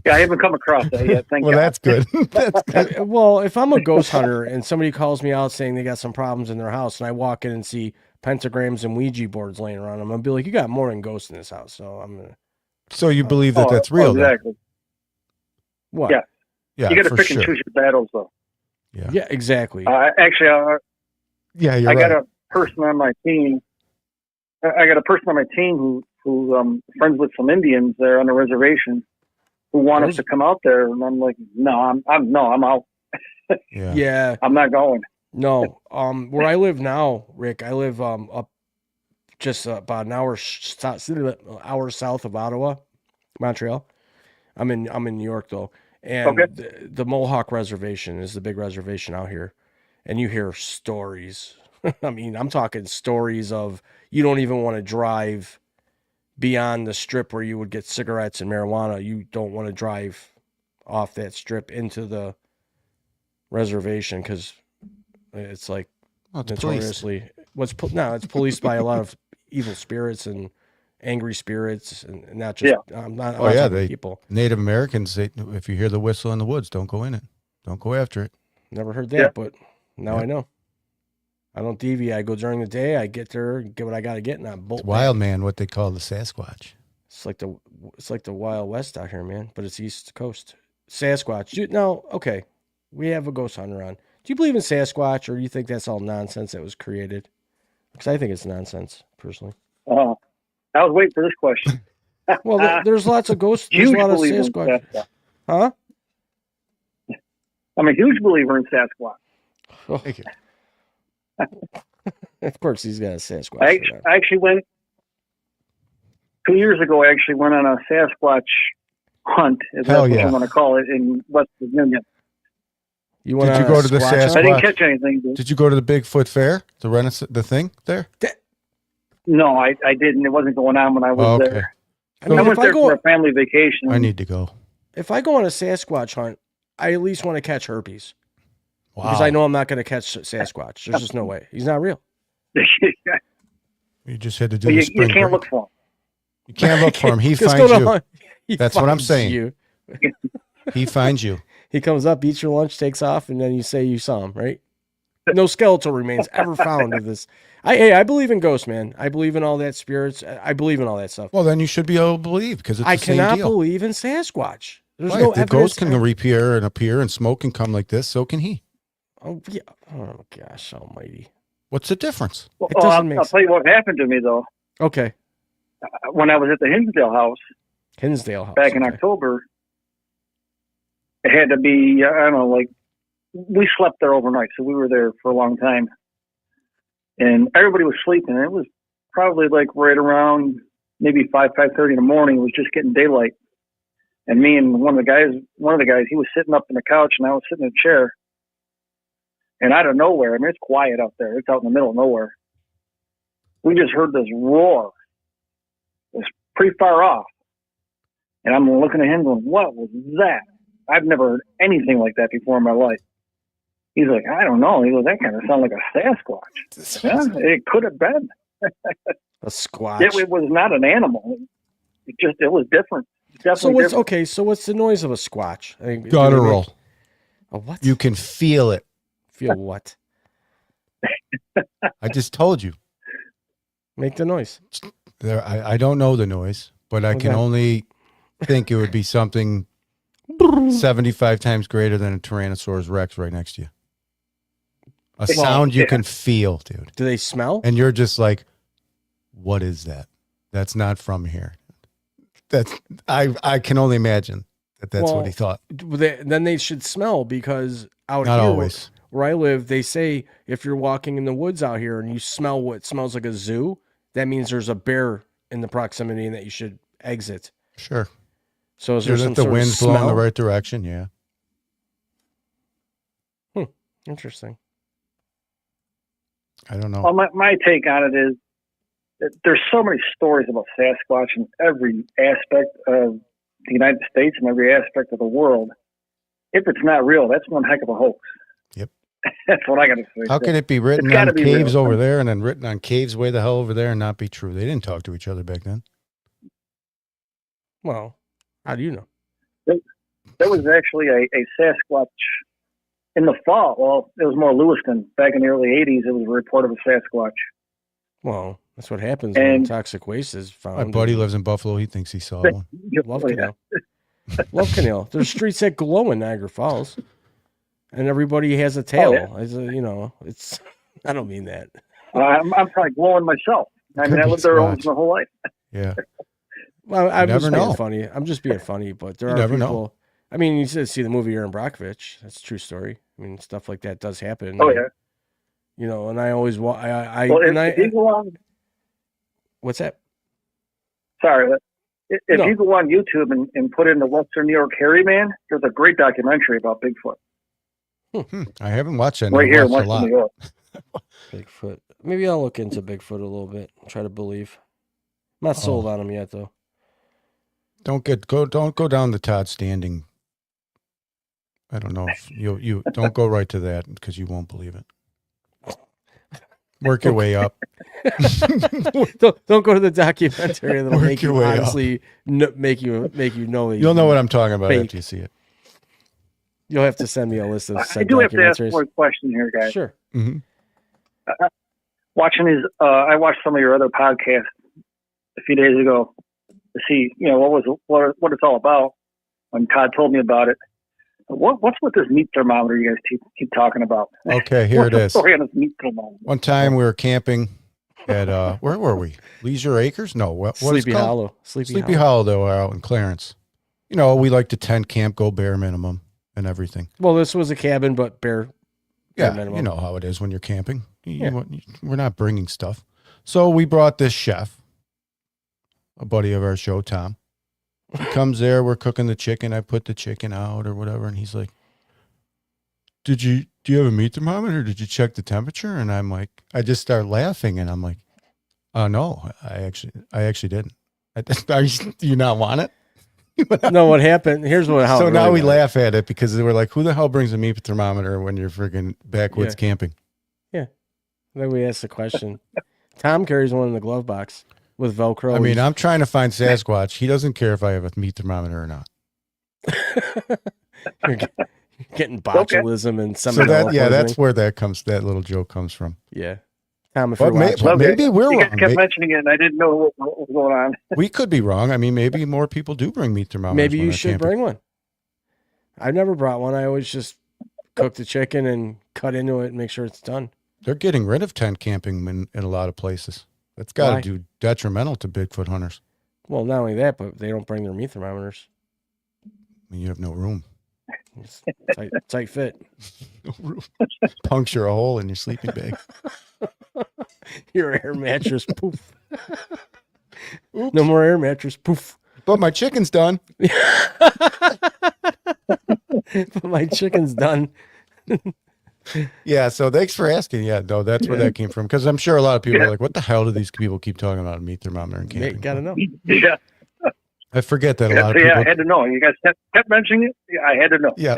Yeah, I haven't come across that yet. Thank Well, God. that's good. That's good. Well, if I'm a ghost hunter and somebody calls me out saying they got some problems in their house, and I walk in and see pentagrams and Ouija boards laying around, I'm gonna be like, "You got more than ghosts in this house." So I'm gonna. So you believe that that's real? then? Exactly. What? Yeah, You got to for pick sure. and choose your battles, though. Yeah, exactly. Actually, Yeah, you're I got right. a person on my team. I got a person on my team who friends with some Indians there on the reservation who want us to come out there, and I'm like, no, I'm out. Yeah. Yeah. I'm not going. No. Where I live now, Rick, I live up just about an hour south of Ottawa, Montreal. I'm in New York though, and Okay. the Mohawk Reservation is the big reservation out here, and you hear stories. I mean, I'm talking stories of you don't even want to drive beyond the strip where you would get cigarettes and marijuana. You don't want to drive off that strip into the reservation because it's like Oh, it's policed. notoriously it's policed by a lot of evil spirits and angry spirits, and not just I'm not talking people. Native Americans, if you hear the whistle in the woods, don't go in it. Don't go after it. Never heard that, but now I know. I don't deviate. I go during the day. I get there, get what I got to get, and I bolt. It's wild man, what they call the Sasquatch. It's like the Wild West out here, man. But it's East Coast. Sasquatch. No, okay. We have a ghost hunter on. Do you believe in Sasquatch, or do you think that's all nonsense that was created? Because I think it's nonsense, personally. Oh, I was waiting for this question. Well, there's lots of ghosts. There's a lot of believer in Sasquatch. Sasquatch. Huh? I'm a huge believer in Sasquatch. Oh. Thank you. Of course, he's got a Sasquatch. I actually went 2 years ago. I actually went on a Sasquatch hunt, if that's what you want to call it, in West Virginia. Did you go to the Sasquatch? I didn't catch anything. Did you go to the Bigfoot Fair? The thing there? No, I didn't. It wasn't going on when I was there. I mean, went there for a family vacation. I need to go. If I go on a Sasquatch hunt, I at least want to catch herpes. Wow. Because I know I'm not going to catch Sasquatch. There's just no way. He's not real. You just had to do you spring can't break. look for him. You can't look for him. He Just finds go to you. hunt. He That's what I'm finds saying. you. He finds you. He comes up, eats your lunch, takes off, and then you say you saw him, right? No skeletal remains ever found of this. I believe in ghosts, man. I believe in all that spirits. I believe in all that stuff. Well, then you should be able to believe because it's I the same cannot deal. believe in Sasquatch. There's Right, no if the evidence. ghost can reappear and appear and smoke and come like this, so can he. Oh yeah. Oh gosh almighty. What's the difference? Well, It doesn't make I'll tell you what happened to me, though. Okay. When I was at the Hinsdale house back in okay. October, it had to be, I don't know, like, we slept there overnight, so we were there for a long time. And everybody was sleeping. And it was probably like right around maybe 5:30 in the morning. It was just getting daylight. And me and one of the guys, he was sitting up in the couch and I was sitting in a chair. And out of nowhere, I mean, it's quiet out there. It's out in the middle of nowhere. We just heard this roar. It was pretty far off. And I'm looking at him going, what was that? I've never heard anything like that before in my life. He's like, I don't know. He goes, that kind of sounded like a Sasquatch. Yeah, it could have been. A squatch. It was not an animal. It was different. Definitely different. So what's the noise of a squatch? I mean, Guttural. A what? You can feel it. Feel what? I just told you. Make the noise. I don't know the noise, but I can only think it would be something 75 times greater than a Tyrannosaurus Rex right next to you. A sound you can feel, dude. Do they smell? And you're just like, what is that? That's not from here. I can only imagine that's what he thought. Then they should smell because out Not here, always. where I live, they say if you're walking in the woods out here and you smell what smells like a zoo, that means there's a bear in the proximity and that you should exit. Sure. So is there some the sort wind's of blowing smell? the right direction? Yeah. Interesting. I don't know. Well, my take on it is that there's so many stories about Sasquatch in every aspect of the United States and every aspect of the world. If it's not real, that's one heck of a hoax. Yep. That's what I got to say. How can it be written It's gotta on be caves real. over there and then written on caves way the hell over there and not be true? They didn't talk to each other back then. Well, how do you know? There was actually a Sasquatch in the fall. Well, it was more Lewiston. Back in the early 80s, it was a report of a Sasquatch. Well, that's what happens when And- toxic waste is found. My buddy lives in Buffalo. He thinks he saw one. Love Canal. Love Canal. There's streets that glow in Niagara Falls, and everybody has a tail. yeah. It's I don't mean that. I'm probably glowing myself. I mean, I lived there almost my whole life. Yeah. Well, I'm never just being know. funny. I'm just being funny, but there You are never people. know. I mean, you should see the movie Aaron Brockovich. That's a true story. I mean, stuff like that does happen. Oh yeah. You know, and I always Well, if you go on, what's that? sorry, if No. you go on YouTube and put in the Western New York Hairy Man, there's a great documentary about Bigfoot I haven't watched that. right I here in watched a Western lot. New York. Bigfoot. Maybe I'll look into Bigfoot a little bit. Try to believe. I'm not sold on him yet, though. Don't go down the Todd Standing. I don't know if you don't go right to that because you won't believe it. Work your way up. don't go to the documentary. That'll Work make your you way up. honestly make you know. That You'll know what I'm talking about fake. after you see it. You'll have to send me a list of I said do have to ask documentaries. one question here, guys. Sure. Mm-hmm. Watching his, I watched some of your other podcasts a few days ago to see, what it's all about. When Todd told me about it, what's with this meat thermometer you guys keep talking about? Okay, here What's it the is. story on this meat thermometer? One time we were camping at where were we? Leisure Acres? No, what is it Sleepy called? Hollow. Sleepy Hollow, though, out in Clarence. You know, we like to tent camp, go bare minimum, and everything. Well, this was a cabin, but bare Yeah, minimum. you know how it is when you're camping. Yeah. We're not bringing stuff. So we brought this chef, a buddy of our show, Tom. He comes there, we're cooking the chicken. I put the chicken out or whatever, and he's like, do you have a meat thermometer? Did you check the temperature? And I'm like, I just start laughing, and I'm like, oh, no, I actually didn't. Do you not want it? No, what happened? Here's how. So it now really we went. laugh at it because they were like, who the hell brings a meat thermometer when you're freaking backwoods camping? Then we asked the question. Tom carries one in the glove box with Velcro. I mean, I'm trying to find Sasquatch. He doesn't care if I have a meat thermometer or not. You're getting botulism and some. So that's where that little joke comes from. Yeah. Tom, if But you're watching, maybe we're You guys wrong. kept mentioning it, and I didn't know what was going on. We could be wrong. I mean, maybe more people do bring meat thermometers. maybe when you they're should camping. bring one. I've never brought one. I always just cook the chicken and cut into it and make sure it's done. They're getting rid of tent camping in a lot of places. That's got Why? to do detrimental to Bigfoot hunters. Well, not only that, but they don't bring their meat thermometers. I mean, you have no room. It's tight fit. No room. Puncture a hole in your sleeping bag. Your air mattress, poof. No more air mattress, poof. But my chicken's done. But my chicken's done. Yeah, so thanks for asking. Yeah, no, that's where that came from. Because I'm sure a lot of people are like, what the hell do these people keep talking about a meat thermometer and camping? Gotta know. Yeah, I forget that a lot of people. I had to know. You guys kept mentioning it. Yeah, I had to know. Yeah.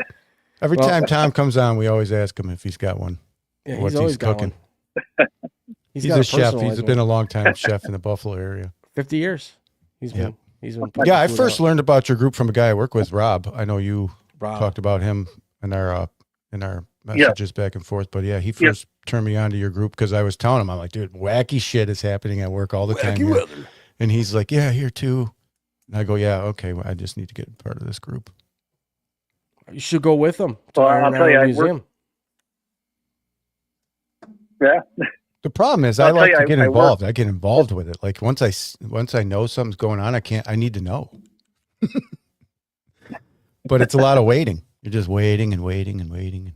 Every Well- time Tom comes on, we always ask him if he's got one. Yeah, What he's always he's got cooking. one. He's got a chef. He's personalized been one. a long time chef in the Buffalo area. 50 years. He's Yeah. been. He's been. putting Yeah, I food first out. learned about your group from a guy I work with, Rob. I know you Rob. talked about him in our messages back and forth, but yeah, he first turned me on to your group because I was telling him, I'm like, dude, wacky shit is happening at work all the time here. weather. And he's like, yeah, here too. And I go, yeah, okay, well, I just need to get part of this group. You should go with them to Well, Iron I'll tell you, Island I work- Museum. Yeah. The problem is I'll I tell like you, to get I involved. I get involved with it. Like once I know something's going on, I need to know. But it's a lot of waiting. You're just waiting and waiting and waiting.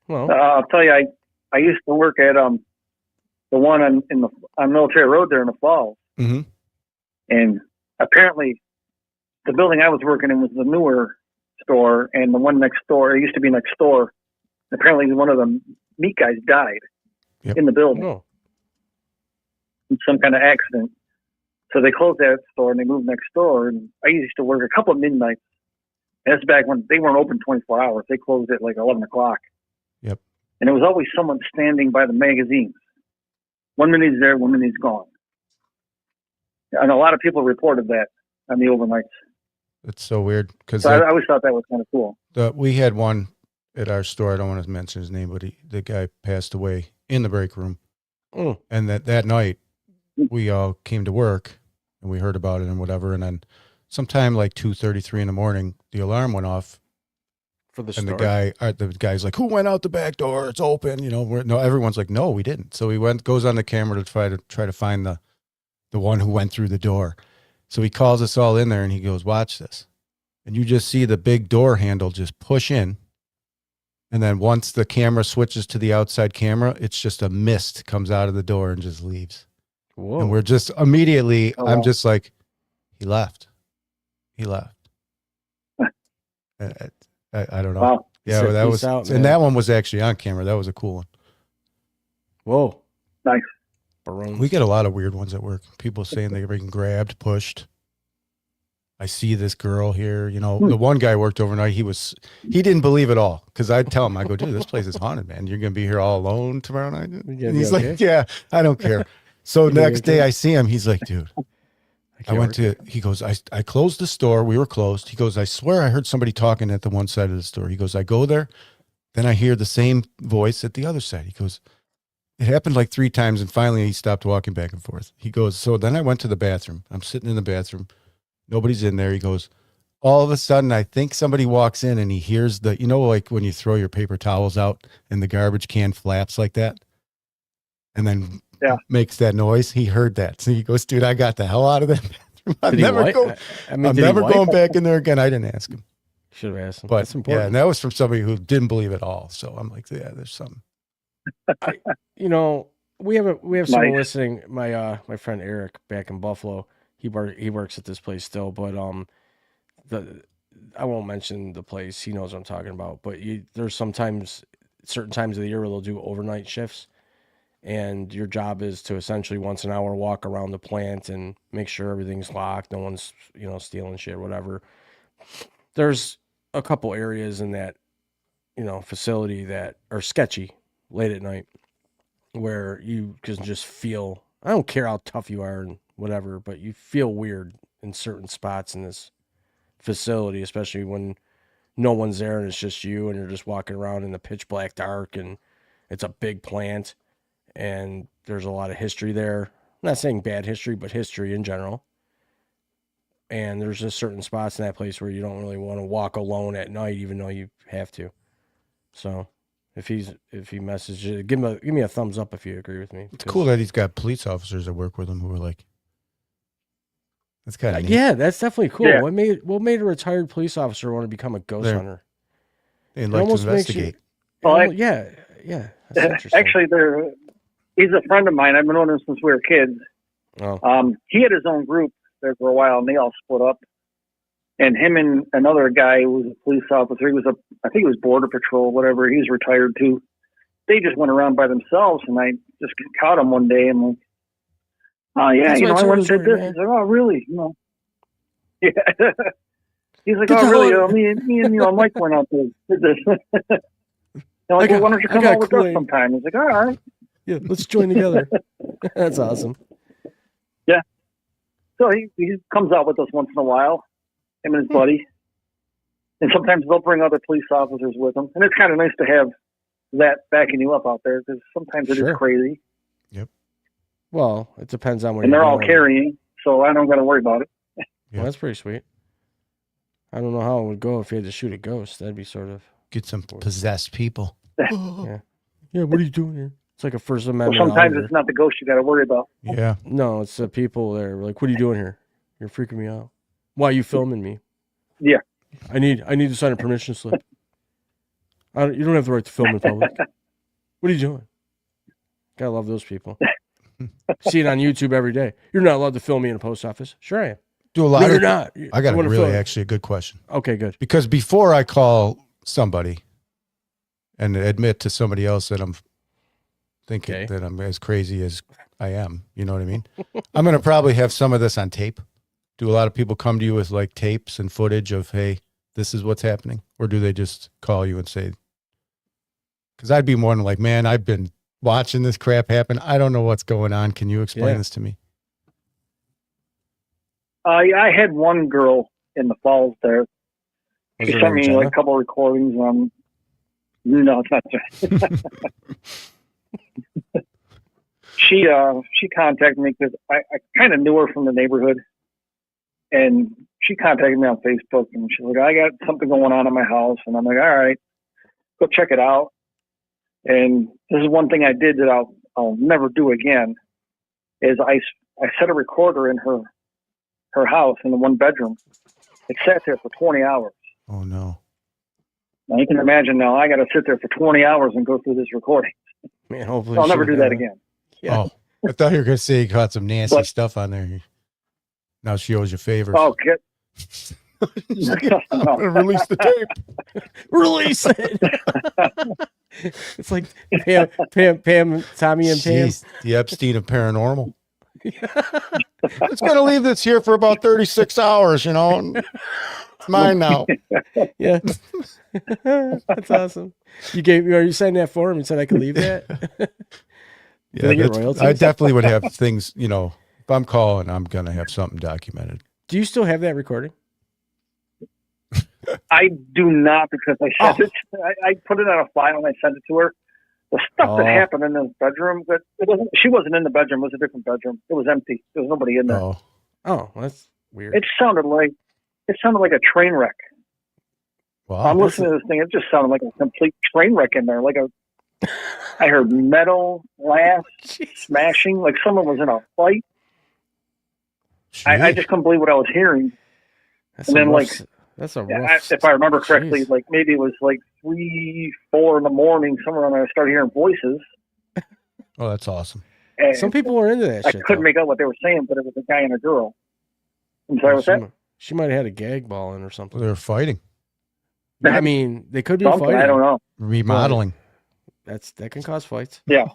Well, I'll tell you, I used to work at the one on Military Road there in the Falls, Mm-hmm. and apparently the building I was working in was the newer store, and the one next door, it used to be next door. Apparently, one of the meat guys died in the building no. in some kind of accident. So they closed that store and they moved next door. And I used to work a couple of midnights. That's back when they weren't open 24 hours. They closed at like 11 o'clock. Yep. And there was always someone standing by the magazines. 1 minute he's there, 1 minute he's gone. And a lot of people reported that on the overnights. It's so weird because So I always thought that was kind of cool. we had one at our store. I don't want to mention his name, but the guy passed away in the break room. Mm. And that night we all came to work and we heard about it and whatever. And then sometime like 2:33 in the morning, the alarm went off For the And store. the guy's like, "Who went out the back door? It's open." You know, no, everyone's like, "No, we didn't." So he goes on the camera to try to find the one who went through the door. So he calls us all in there and he goes, "Watch this." And you just see the big door handle just push in. And then once the camera switches to the outside camera, it's just a mist comes out of the door and just leaves. Whoa. And we're just immediately, Oh, I'm wow. just like, he left. I don't know. Wow. Yeah, Said that peace was, out, man. and that one was actually on camera. That was a cool one. Whoa. Nice. Barones. We get a lot of weird ones at work. People saying they're being grabbed, pushed. I see this girl here. You know, the one guy worked overnight. He didn't believe it all because I'd tell him, I go, dude, this place is haunted, man. You're going to be here all alone tomorrow night. And he's okay? like, yeah, I don't care. So You gonna be next day okay? I see him. He's like, dude, he goes, I closed the store. We were closed. He goes, I swear I heard somebody talking at the one side of the store. He goes, I go there. Then I hear the same voice at the other side. He goes, it happened like 3 times. And finally he stopped walking back and forth. He goes, so then I went to the bathroom. I'm sitting in the bathroom. Nobody's in there. He goes, all of a sudden, I think somebody walks in and he hears the, you know, like when you throw your paper towels out and the garbage can flaps like that. And then makes that noise. He heard that. So he goes, dude, I got the hell out of that bathroom. I'm never going back in there again. I didn't ask him. Should have asked him. But That's important. yeah, and that was from somebody who didn't believe it all. So I'm like, yeah, there's something. You know, we have someone Nice. listening. My friend Eric back in Buffalo. He works at this place still, but I won't mention the place. He knows what I'm talking about. But there's sometimes certain times of the year where they'll do overnight shifts, and your job is to essentially once an hour walk around the plant and make sure everything's locked, no one's stealing shit, whatever. There's a couple areas in that facility that are sketchy late at night, where you can just feel. I don't care how tough you are and whatever, but you feel weird in certain spots in this facility, especially when no one's there and it's just you and you're just walking around in the pitch black dark, and it's a big plant and there's a lot of history there. I'm not saying bad history, but history in general. And there's just certain spots in that place where you don't really want to walk alone at night, even though you have to. So if he messages, give me a thumbs up if you agree with me. It's cool that he's got police officers that work with him who are like, that's kind of neat. Yeah, that's definitely cool. Yeah. What made a retired police officer want to become a ghost hunter? They like to investigate. Yeah. That's interesting. Actually, he's a friend of mine. I've known him since we were kids. Oh. He had his own group there for a while, and they all split up. And him and another guy who was a police officer, I think he was Border Patrol, whatever. He was retired too. They just went around by themselves, and I just caught him one day and like, oh yeah, That's I went and did this. man. He's like, oh really? Yeah. He's like, Get oh the really? hell- Me and Mike went out there, did this. They're like, well, why don't you come out with us sometime? He's like, all right. Yeah, let's join together. That's awesome. Yeah. So he comes out with us once in a while, him and his buddy. And sometimes they'll bring other police officers with them. And it's kind of nice to have that backing you up out there because sometimes it is crazy. Yep. Well, it depends on where and you're they're all going. carrying, so I don't got to worry about it. Well, that's pretty sweet. I don't know how it would go if you had to shoot a ghost. That'd be sort of get some possessed people. Yeah. Yeah, what are you doing here? It's like a First Well, Amendment. sometimes auditor. it's not the ghost you got to worry about. Yeah. No, it's the people there. Like, what are you doing here? You're freaking me out. Why are you filming me? Yeah. I need to sign a permission slip. You don't have the right to film in public. What are you doing? Gotta love those people. See it on YouTube every day. You're not allowed to film me in a post office. Sure I am. Do a lot No, of. you're not. I got You wanna really film? actually a good question. Okay, good. Because before I call somebody and admit to somebody else that I'm thinking that I'm as crazy as I am, you know what I mean? I'm going to probably have some of this on tape. Do a lot of people come to you with like tapes and footage of, hey, this is what's happening? Or do they just call you and say, because I'd be more than like, man, I've been watching this crap happen. I don't know what's going on. Can you explain this to me? I had one girl in the falls there. Was She her sent name me like Jenna? a couple of recordings. No, it's not Jenna. She contacted me because I kind of knew her from the neighborhood. And she contacted me on Facebook, and she's like, I got something going on in my house. And I'm like, all right, go check it out. And this is one thing I did that I'll never do again, is I set a recorder in her house in the one bedroom. It sat there for 20 hours. Oh, no. Now you can imagine now I got to sit there for 20 hours and go through this recording. Man, hopefully I'll never she do would that have- again. Yeah. Oh, I thought you were going to say you caught some nasty But- stuff on there. Now she owes you favors. Oh, kid. I'm going to release the tape. Release it. It's like Pam, Tommy and Pam. Jeez, the Epstein of paranormal. It's going to leave this here for about 36 hours, you know. and It's mine now. Yeah. That's awesome. Are you signing that for him and said I could leave that? Yeah, they get that's- royalties? I definitely would have things, you know, if I'm calling, I'm going to have something documented. Do you still have that recording? I do not, because I sent it. I put it on a file and I sent it to her. The stuff that happened in the bedroom, but she wasn't in the bedroom. It was a different bedroom. It was empty. There was nobody in there. Oh, Oh, that's weird. It sounded like a train wreck. wow. I'm listening to this thing. It just sounded like a complete train wreck in there. I heard metal, glass smashing, like someone was in a fight. I just couldn't believe what I was hearing. That's and a then, rough, that's a rough. if I remember correctly, Jeez. like maybe it was like 3, 4 in the morning, somewhere around there, I started hearing voices. Oh, that's awesome. And Some people were into that I shit. couldn't though. make out what they were saying, but it was a guy and a girl. I'm sorry, what's that? She might have had a gag ball in or something. They were fighting, I mean, they could be Something, fighting. I don't know. remodeling. That can cause fights. Yeah.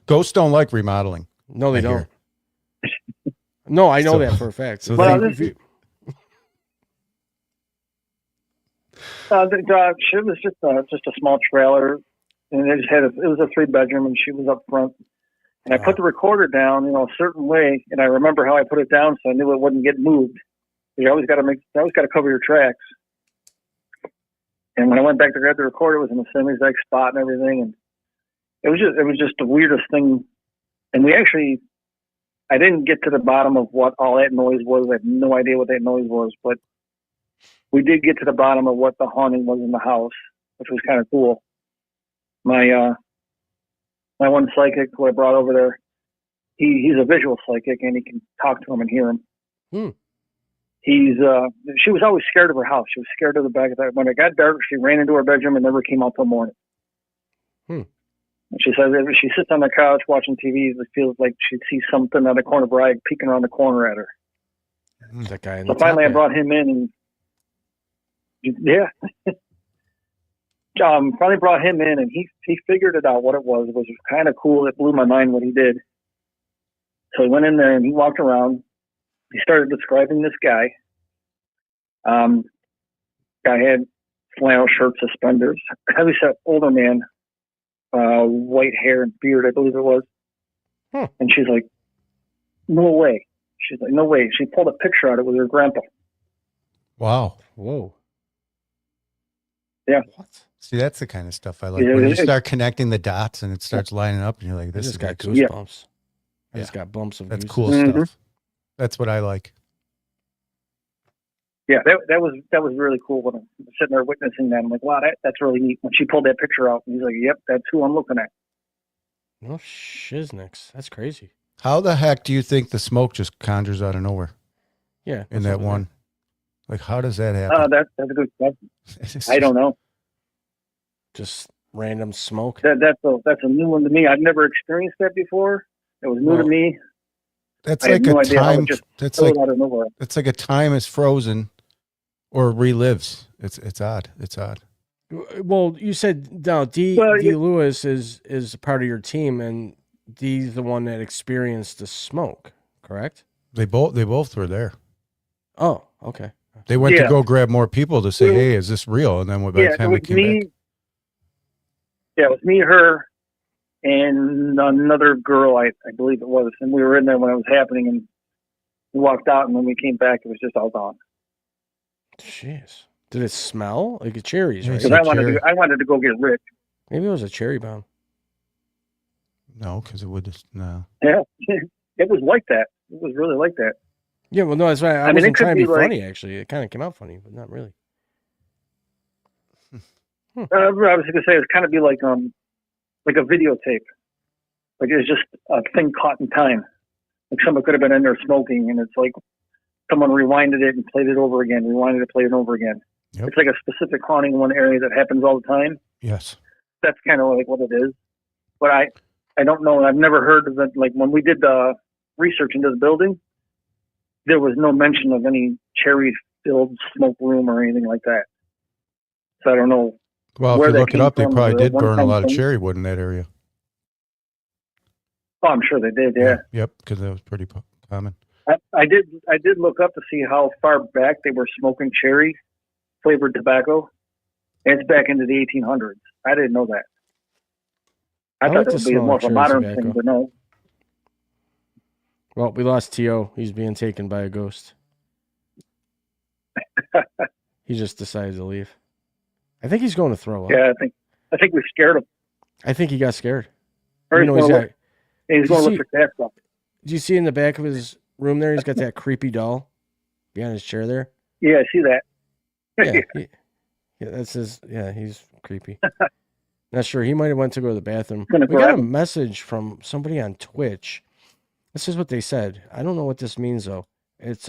Ghosts don't like remodeling. No, they I don't. hear. No, I know So- that for a fact. so Well, If you- It was just a small trailer, and it was a 3-bedroom, and she was up front. And I put the recorder down, a certain way, and I remember how I put it down, so I knew it wouldn't get moved. You always got to cover your tracks. And when I went back to grab the recorder, it was in the same exact spot and everything, and it was just the weirdest thing. And I didn't get to the bottom of what all that noise was. I had no idea what that noise was, but we did get to the bottom of what the haunting was in the house, which was kind of cool. My one psychic who I brought over there, he's a visual psychic, and he can talk to him and hear him. She was always scared of her house. She was scared of the back of that. When it got dark, she ran into her bedroom and never came out till morning. And she says if she sits on the couch watching TV, it feels like she'd see something out of the corner of her eye peeking around the corner at her. that guy. In So the finally, I top brought him in, and finally brought him in, and he figured it out what it was. It was kind of cool. It blew my mind what he did. So he went in there and he walked around. He started describing this guy. Guy had flannel shirt, suspenders, heavyset older man, white hair and beard, I believe it was. And she's like, "No way." She's like, "No way." She pulled a picture out of it with her grandpa. Wow. Whoa. Yeah. What? See, that's the kind of stuff I like. Yeah, when you it- start connecting the dots and it starts lining up, and you're like, I "This just is got actually- goosebumps. I Yeah. just got bumps of that's goosebumps. cool Mhm. stuff." That's what I like. Yeah, that was really cool when I'm sitting there witnessing that. I'm like, wow, that's really neat. When she pulled that picture out, and he's like, "Yep, that's who I'm looking at." No shiznix. That's crazy. How the heck do you think the smoke just conjures out of nowhere Yeah. in that's that over one? Like, how does that happen? That's a good question. It's I don't know. there. Just random smoke. That's a new one to me. I've never experienced that before. It was new to Well, me. That's I had like no a idea how it time. just That's filled like out of nowhere. it's like a time is frozen or relives. It's odd. It's odd. Well, you said now D Lewis is a part of your team, and D's the one that experienced the smoke, correct? They both were there. Oh, okay. They went to Yeah. go grab more people to say, "Hey, is this real?" And then by the Yeah, it time we was came me. back, Yeah, it was me, her, and another girl. I believe it was, and we were in there when it was happening, and we walked out, and when we came back, it was just all gone. Jeez. Did it smell like a cherries? Yeah, Right? it's Because a cherry. I wanted to go get rich. Maybe it was a cherry bomb. no, because it would just no. Yeah, it was like that. It was really like that. Yeah, well, no, that's right. I mean, it wasn't could trying to be be like- funny, actually. It kind of came out funny, but not really. I was going to say it's kind of be like a videotape. Like it's just a thing caught in time. Like someone could have been in there smoking, and it's like someone rewinded it and played it over again, rewinded it, played it over again. Yep. It's like a specific haunting in one area that happens all the time. Yes. That's kind of like what it is. But I don't know. I've never heard of it. Like when we did the research into the building, there was no mention of any cherry-filled smoke room or anything like that. So I don't know. Well, Where if you that look it came up, they from, probably the did burn a one-time lot of thing. cherry wood in that area. Oh, I'm sure they did. Yeah. Yep, because that was pretty common. I did look up to see how far back they were smoking cherry flavored tobacco. And it's back into the 1800s. I didn't know that. I I thought like that the would be smell more of of a cherry modern tobacco. thing, but no. Well, we lost T.O. He's being taken by a ghost. He just decided to leave. I think he's going to throw up. Yeah, I think we scared him. I think he got scared. Or You he's know, going he's to got, look, he's going to you look for cat stuff. do you see in the back of his room there, he's got that creepy doll behind his chair there? Yeah, I see that. Yeah, that's his. Yeah, he's creepy. Not sure. He might have went to go to the bathroom. Gonna We got grab a him. message from somebody on Twitch. This is what they said. I don't know what this means though. It's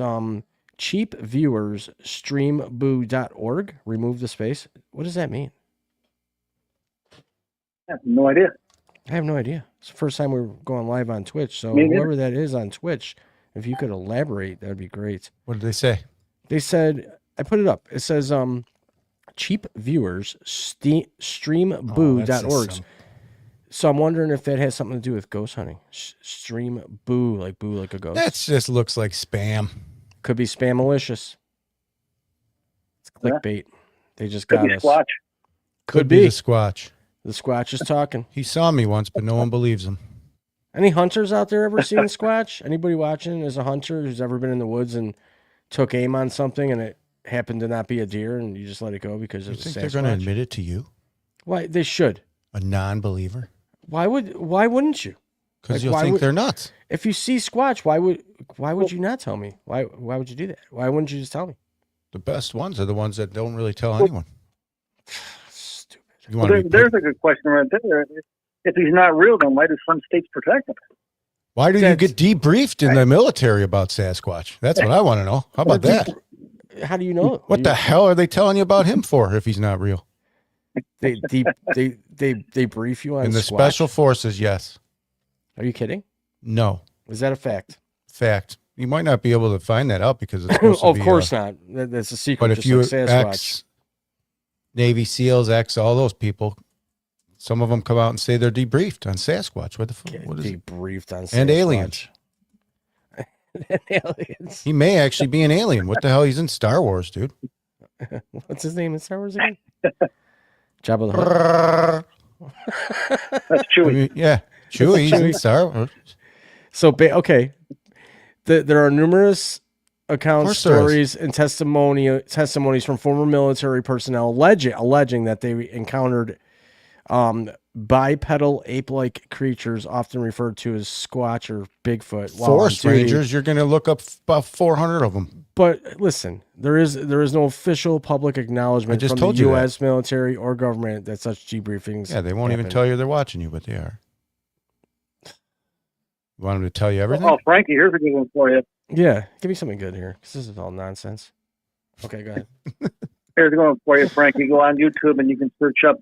cheap viewers streamboo.org. Remove the space. What does that mean? I have no idea. I have no idea. It's the first time we're going live on Twitch. So Me neither. whoever that is on Twitch, if you could elaborate, that'd be great. What did they say? They said, I put it up. It says cheap viewers streamboo.org. So I'm wondering if that has something to do with ghost hunting. Stream boo like a ghost. That just looks like spam. Could be spam malicious. It's Yeah. clickbait. They just Could got be us. Squatch. Could be. the Squatch. The Squatch is talking. He saw me once, but no one believes him. Any hunters out there ever seen Squatch? Anybody watching is a hunter who's ever been in the woods and took aim on something and it happened to not be a deer and you just let it go because You it was think Sasquatch? they're going to admit it to you? Why they should. A non-believer? Why wouldn't you? Because Like, you'll why think would- they're nuts. If you see Squatch, why would you not tell me? Why would you do that? Why wouldn't you just tell me? The best ones are the ones that don't really tell anyone. Stupid. You Well, want to be there's a good question right there. If he's not real, then why do some states protect him? Why do you That's- get debriefed in the military about Sasquatch? That's what I want to know. How about that? How do you know? What the hell are they telling you about him for if he's not real? They brief you on In the Squatch? special forces, yes. Are you kidding? No. Is that a fact? Fact. You might not be able to find that out because it's supposed to Of be, course not. That's a secret. But if just you like Sasquatch. ex Navy SEALs, ex all those people, some of them come out and say they're debriefed on Sasquatch. What the fuck? What is it? Debriefed on And Sasquatch. aliens. And aliens. He may actually be an alien. What the hell? He's in Star Wars, dude. What's his name in Star Wars again? Jabba the Hutt. That's I Chewie. mean, yeah, Chewie. He's in Star Wars. So, okay. There are numerous accounts, course there is. stories, and testimonies from former military personnel alleging that they encountered bipedal ape-like creatures, often referred to as Squatch or Bigfoot. while on Forest duty. Rangers. You're going to look up about 400 of them. But listen, there is no official public acknowledgement I just from told the you that. U.S. military or government that such debriefings. Yeah, they won't even happen. tell you they're watching you, but they are. You want them to tell you everything? Oh, Frankie, here's a good one for you. Yeah, give me something good here because this is all nonsense. Okay, go ahead. Here's a good one for you, Frankie. Go on YouTube and you can search up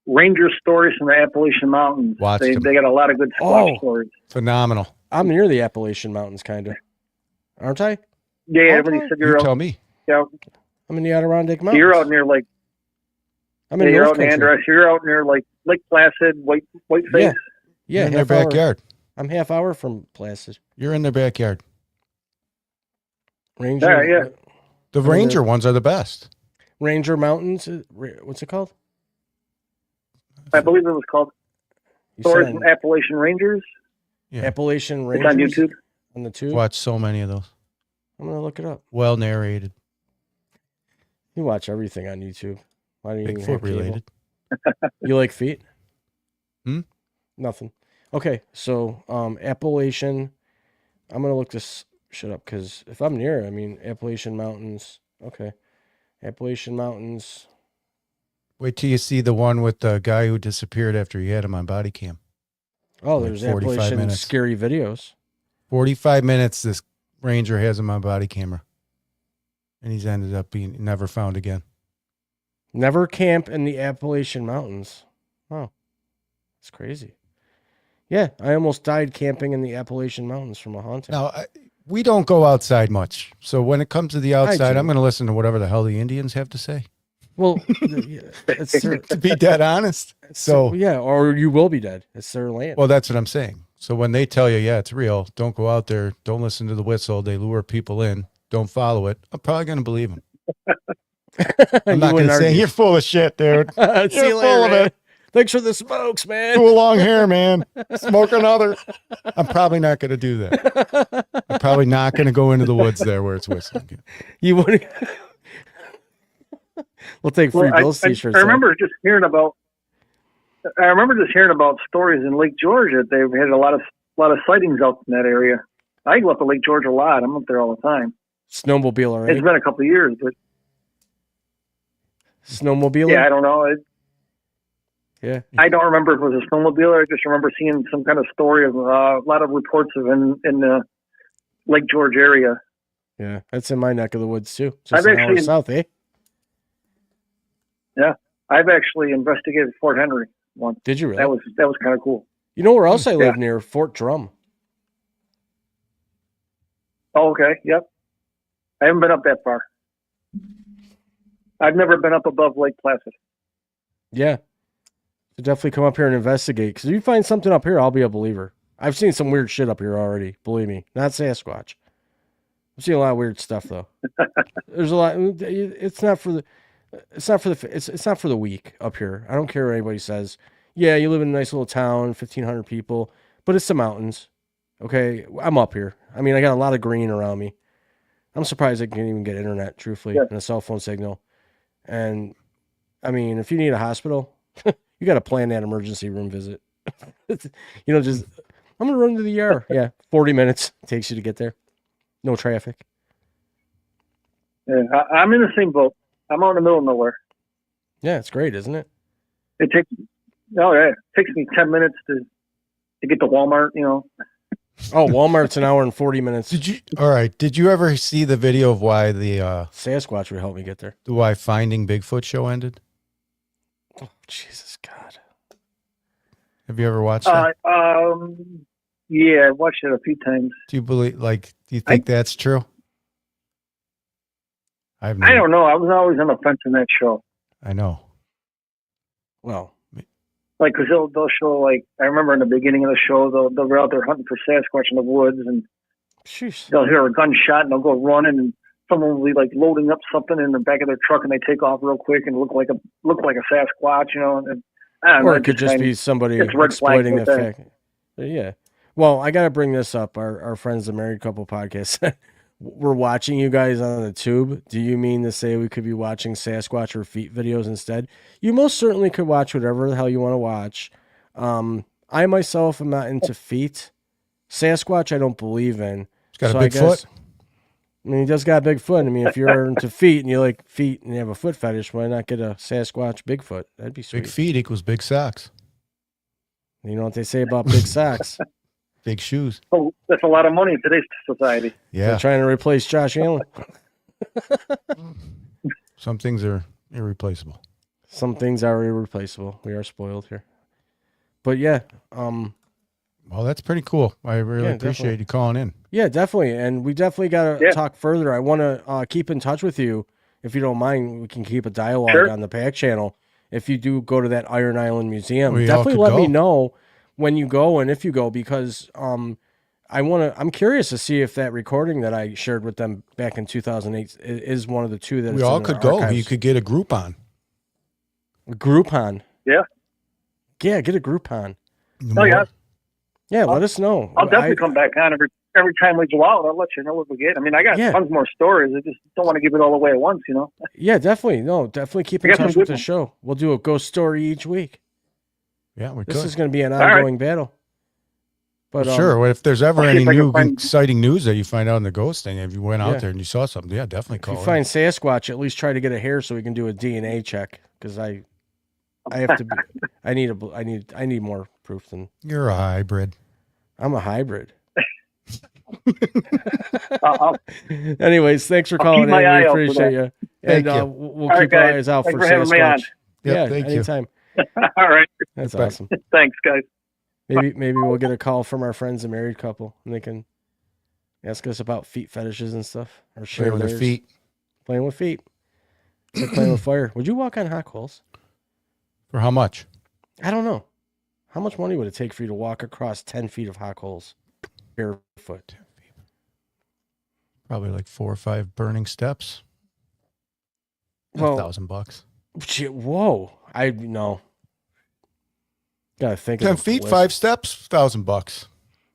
Ranger stories from the Appalachian Mountains. Watched They them. got a lot of good Squatch Oh. stories. Phenomenal. I'm near the Appalachian Mountains, kind of, aren't I? Yeah, Okay. everybody said You you're tell out, me. I'm in the Adirondack Mountains. you're out near like I'm in you're North out in Country. Andros. You're out near like Lake Placid, Whiteface. Yeah. You're Yeah, in their half hour. backyard. I'm half hour from Placid. You're in their backyard. Ranger. Yeah. The in Ranger their- ones are the best. Ranger Mountains. What's it called? I believe it was called You Stories said from Appalachian Rangers. Yeah. Appalachian It's Rangers on YouTube. On the tube. Watch so many of those. I'm gonna look it up. Well narrated. You watch everything on YouTube. Why do you even have Bigfoot cable? related. You like feet? Hmm? Nothing. Okay, so Appalachian. I'm gonna look this shit up because if I'm near, I mean Appalachian Mountains. Okay, Appalachian Mountains. Wait till you see the one with the guy who disappeared after he had him on body cam. Oh, Like there's 45 Appalachian minutes. scary videos. 45 minutes this ranger has him on body camera. And he's ended up being never found again. Never camp in the Appalachian Mountains. Oh, that's crazy. Yeah, I almost died camping in the Appalachian Mountains from a haunting. Now, we don't go outside much. So when it comes to the outside, do. I'm going to listen to whatever the hell the Indians have to say. Well, it's their, To be dead honest. So, yeah, or you will be dead. It's their land. well, that's what I'm saying. So when they tell you, yeah, it's real, don't go out there, don't listen to the whistle, they lure people in, don't follow it, I'm probably going to believe them. I'm not going to say, you're full of shit, dude. See You're you full later, of man. it. Thanks for the smokes, man. Too long hair, man. Smoke another. I'm probably not going to do that. I'm probably not going to go into the woods there where it's whistling. You wouldn't. We'll take free Bill's t-shirts. I remember just hearing about stories in Lake George that they've had a lot of sightings out in that area. I go up to Lake George a lot. I'm up there all the time. Snowmobile, right? It's been a couple of years, but snowmobile. yeah, I don't know. Yeah, I don't remember if it was a snowmobile. I just remember seeing some kind of story of a lot of reports of in the Lake George area. Yeah, that's in my neck of the woods too. Just I've an hour actually- south, eh? Yeah, I've actually investigated Fort Henry once. Did you really? That was kind of cool. You know where else I live near? Fort Drum. Oh, okay. Yep. I haven't been up that far. I've never been up above Lake Placid. Yeah. So definitely come up here and investigate. Because if you find something up here, I'll be a believer. I've seen some weird shit up here already. Believe me. Not Sasquatch. I've seen a lot of weird stuff though. There's a lot. It's not for the weak up here. I don't care what anybody says. Yeah, you live in a nice little town, 1,500 people, but it's the mountains. Okay, I'm up here. I mean, I got a lot of green around me. I'm surprised I can even get internet, truthfully, and a cell phone signal. And I mean, if you need a hospital, you got to plan that emergency room visit. Just I'm gonna run to the ER. Yeah, 40 minutes takes you to get there. No traffic. Yeah, I'm in the same boat. I'm out in the middle of nowhere. Yeah, it's great, isn't it? It takes me 10 minutes to get to Walmart. Oh, Walmart's an hour and 40 minutes. Did you ever see the video of why the Sasquatch would help me get there? Why Finding Bigfoot show ended? Oh, Jesus God. Have you ever watched that? Yeah, I watched it a few times. Do you think that's true? I don't know. I was always on the fence in that show. I know. Well, because they'll show, I remember in the beginning of the show, they'll be out there hunting for Sasquatch in the woods, and they'll hear a gunshot, and they'll go running, and someone will be loading up something in the back of their truck, and they take off real quick and look like a Sasquatch, and I don't know, it could just be somebody exploiting the fact. Yeah. Well, I got to bring this up. Our friends, the Married Couple podcast, we're watching you guys on the tube. Do you mean to say we could be watching Sasquatch or feet videos instead? You most certainly could watch whatever the hell you want to watch. I myself am not into feet. Sasquatch, I don't believe in. He's got a big foot. I mean, he does got a big foot. I mean, if you're into feet and you like feet and you have a foot fetish, why not get a Sasquatch Bigfoot? That'd be sweet. Big feet equals big socks. You know what they say about big socks? Big shoes. Oh, that's a lot of money in today's society. Yeah. They're trying to replace Josh Allen. Some things are irreplaceable. Some things are irreplaceable. We are spoiled here. But yeah. Well, that's pretty cool. I really appreciate you calling in. Yeah, definitely. And we definitely got to talk further. I want to keep in touch with you. If you don't mind, we can keep a dialogue on the Pack channel. If you do go to that Iron Island Museum, definitely let me know when you go and if you go, because I'm curious to see if that recording that I shared with them back in 2008 is one of the two that we all could go. You could get a Groupon. Groupon. Yeah. Yeah, get a Groupon. Oh yeah. Yeah, let us know. I'll definitely come back on every time we go out. I'll let you know what we get. I mean, I got tons more stories. I just don't want to give it all away at once, Yeah, definitely. No, definitely keep in touch with the show. We'll do a ghost story each week. Yeah, This is going to be an ongoing battle. But sure. If there's ever I'll see any if I can new find- exciting news that you find out in the ghost thing, if you went Yeah. out there and you saw something, yeah, definitely if call you in. find Sasquatch, at least try to get a hair so we can do a DNA check. Because I have to. I need more proof than You're a hybrid. I'm a hybrid. I'll Anyways, thanks for I'll calling keep my in. eye We out for appreciate that. you. Thank And you. we'll All keep right, our guys. eyes out Thanks for for having me on. Sasquatch. Yep, Yeah, thank you. anytime. All right. That's Bye. awesome. Thanks, guys. Maybe we'll get a call from our friends, a married couple, and they can ask us about feet fetishes and stuff, or share Playing with their theirs. feet. Playing with feet. It's like playing with fire. Would you walk on hot coals? For how much? I don't know. How much money would it take for you to walk across 10 feet of hot coals barefoot? Probably like 4 or 5 burning steps. Well, $1,000. Shit, whoa. I know. Gotta think 10 of a feet, list. 5 steps, $1,000.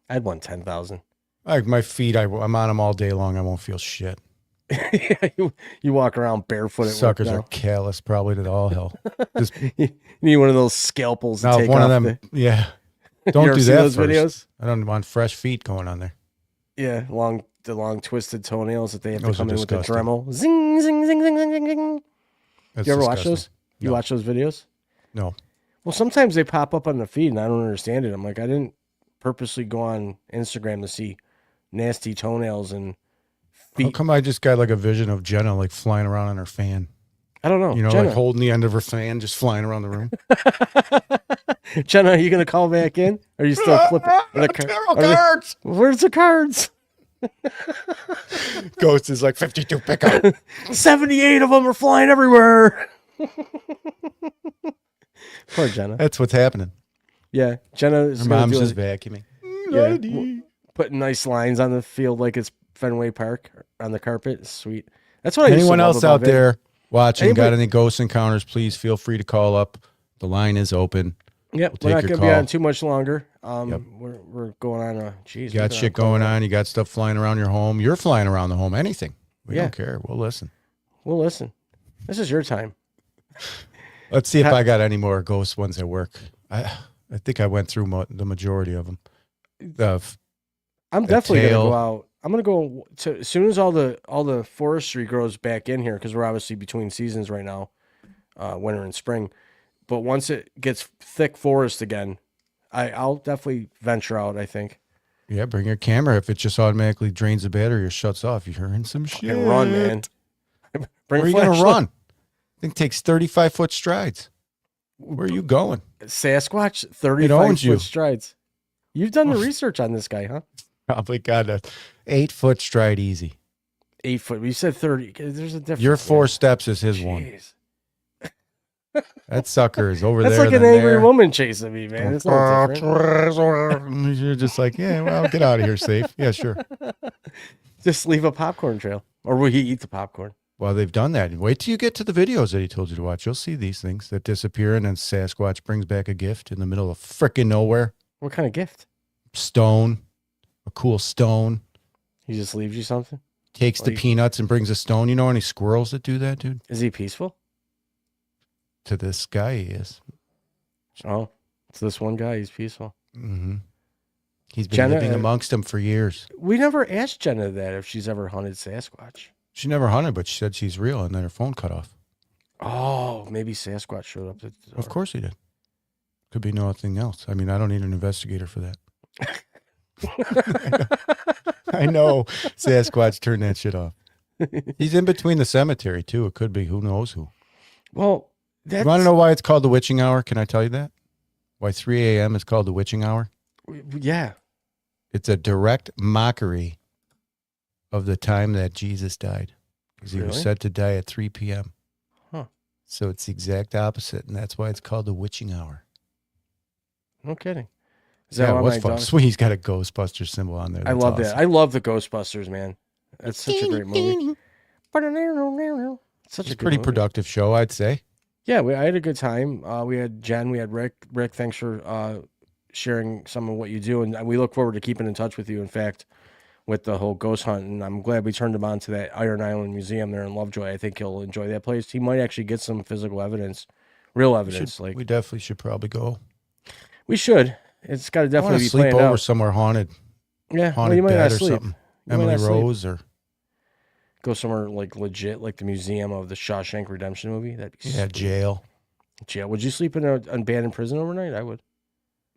I'd want 10,000. Like my feet, I'm on them all day long. I won't feel shit. Yeah, you walk around barefoot at Suckers work are callous, probably to all hell. Just now. You need one of those scalpels to now, take if one off of them, yeah. You Don't ever do see that those first. videos? I don't want fresh feet going on there. Yeah, the long twisted toenails that they have to Those are come in with the disgusting. Dremel. Zing, zing, zing, zing, zing, zing, zing. That's You ever watch disgusting. those? You No. watch those videos? No. Well, sometimes they pop up on the feed, and I don't understand it. I'm like, I didn't purposely go on Instagram to see nasty toenails and How feet. come I just got like a vision of Jenna like flying around on her fan? I don't know. You know, Jenna. like holding the end of her fan, just flying around the room. Jenna, are you going to call back in? Or are you still flipping? Tarot cards! Where's the cards? Ghost is like 52 pickup. 78 of them are flying everywhere. Poor Jenna. That's what's happening. Yeah, Jenna is Her gonna mom's do just it. vacuuming. Yeah, putting nice lines on the field like it's Fenway Park on the carpet. Sweet. That's what I used to Anyone love else out about it. there watching, got Anybody- any ghost encounters, please feel free to call up. The line is open. Yep, We'll we're not take going your to be call. on too much longer. Yep. We're going on a geez. You got shit going on. You got stuff flying around your home. You're flying around the home. Anything. We Yeah. don't care. We'll listen. We'll listen. This is your time. Let's see if I got any more ghost ones at work. I think I went through the majority of them. I'm definitely going to tail. go out. I'm going to go to as soon as all the forestry grows back in here because we're obviously between seasons right now, winter and spring. But once it gets thick forest again, I'll definitely venture out. I think Yeah, bring your camera. If it just automatically drains the battery or shuts off, you're in some shit. and run, man. Bring Where are you a going to flashlight. run? I think it takes 35-foot strides. Where are you going? Sasquatch, owns 35 you. foot strides. You've done the research on this guy, huh? Probably got a 8-foot stride easy. 8 foot. You said 30. There's a difference. Your 4 man. steps is his one. Jeez. That sucker is over That's there. like an then angry there. woman chasing me, man. It's no different. You're just like, yeah, well, get out of here safe. Yeah, sure. Just leave a popcorn trail. Or will he eat the popcorn? Well, they've done that. Wait till you get to the videos that he told you to watch. You'll see these things that disappear, and then Sasquatch brings back a gift in the middle of frickin' nowhere. What kind of gift? Stone, a cool stone. He just leaves you something? Takes the Like- peanuts and brings a stone. You know any squirrels that do that, dude? Is he peaceful? To this guy, he is. Oh, it's this one guy. He's peaceful. Mm-hmm. He's been Jenna, living amongst them for years. We never asked Jenna that if she's ever hunted Sasquatch. She never hunted, but she said she's real, and then her phone cut off. Oh, maybe Sasquatch showed up at the door. Of course he did. Could be nothing else. I mean, I don't need an investigator for that. I know Sasquatch turned that shit off. He's in between the cemetery, too. It could be who knows who. Well, that's, You want to know why it's called the witching hour? Can I tell you that? Why 3 a.m. is called the witching hour? Yeah. It's a direct mockery of the time that Jesus died. Because he was Really? said to die at 3 p.m. Huh. So it's the exact opposite, and that's why it's called the witching hour. No kidding. Is that Yeah, why it was my fun. dog- Sweet, he's got a Ghostbuster symbol on there. I That's love awesome. that. I love the Ghostbusters, man. That's such a great movie. Such It's a a good pretty movie. productive show, I'd say. Yeah, I had a good time. We had Jen, we had Rick. Rick, thanks for sharing some of what you do, and we look forward to keeping in touch with you. In fact, with the whole ghost hunt, and I'm glad we turned him on to that Iron Island Museum there in Lovejoy. I think he'll enjoy that place. He might actually get some physical evidence, real evidence. We definitely should probably go. We should. It's got to I want definitely to be sleep planned over out. somewhere haunted, Yeah, well, haunted you might not bed or sleep. something. You might Emily not sleep. Rose or Go somewhere like legit, like the museum of the Shawshank Redemption movie. That'd be yeah, sweet. jail. Jail. Would you sleep in an abandoned prison overnight? I would.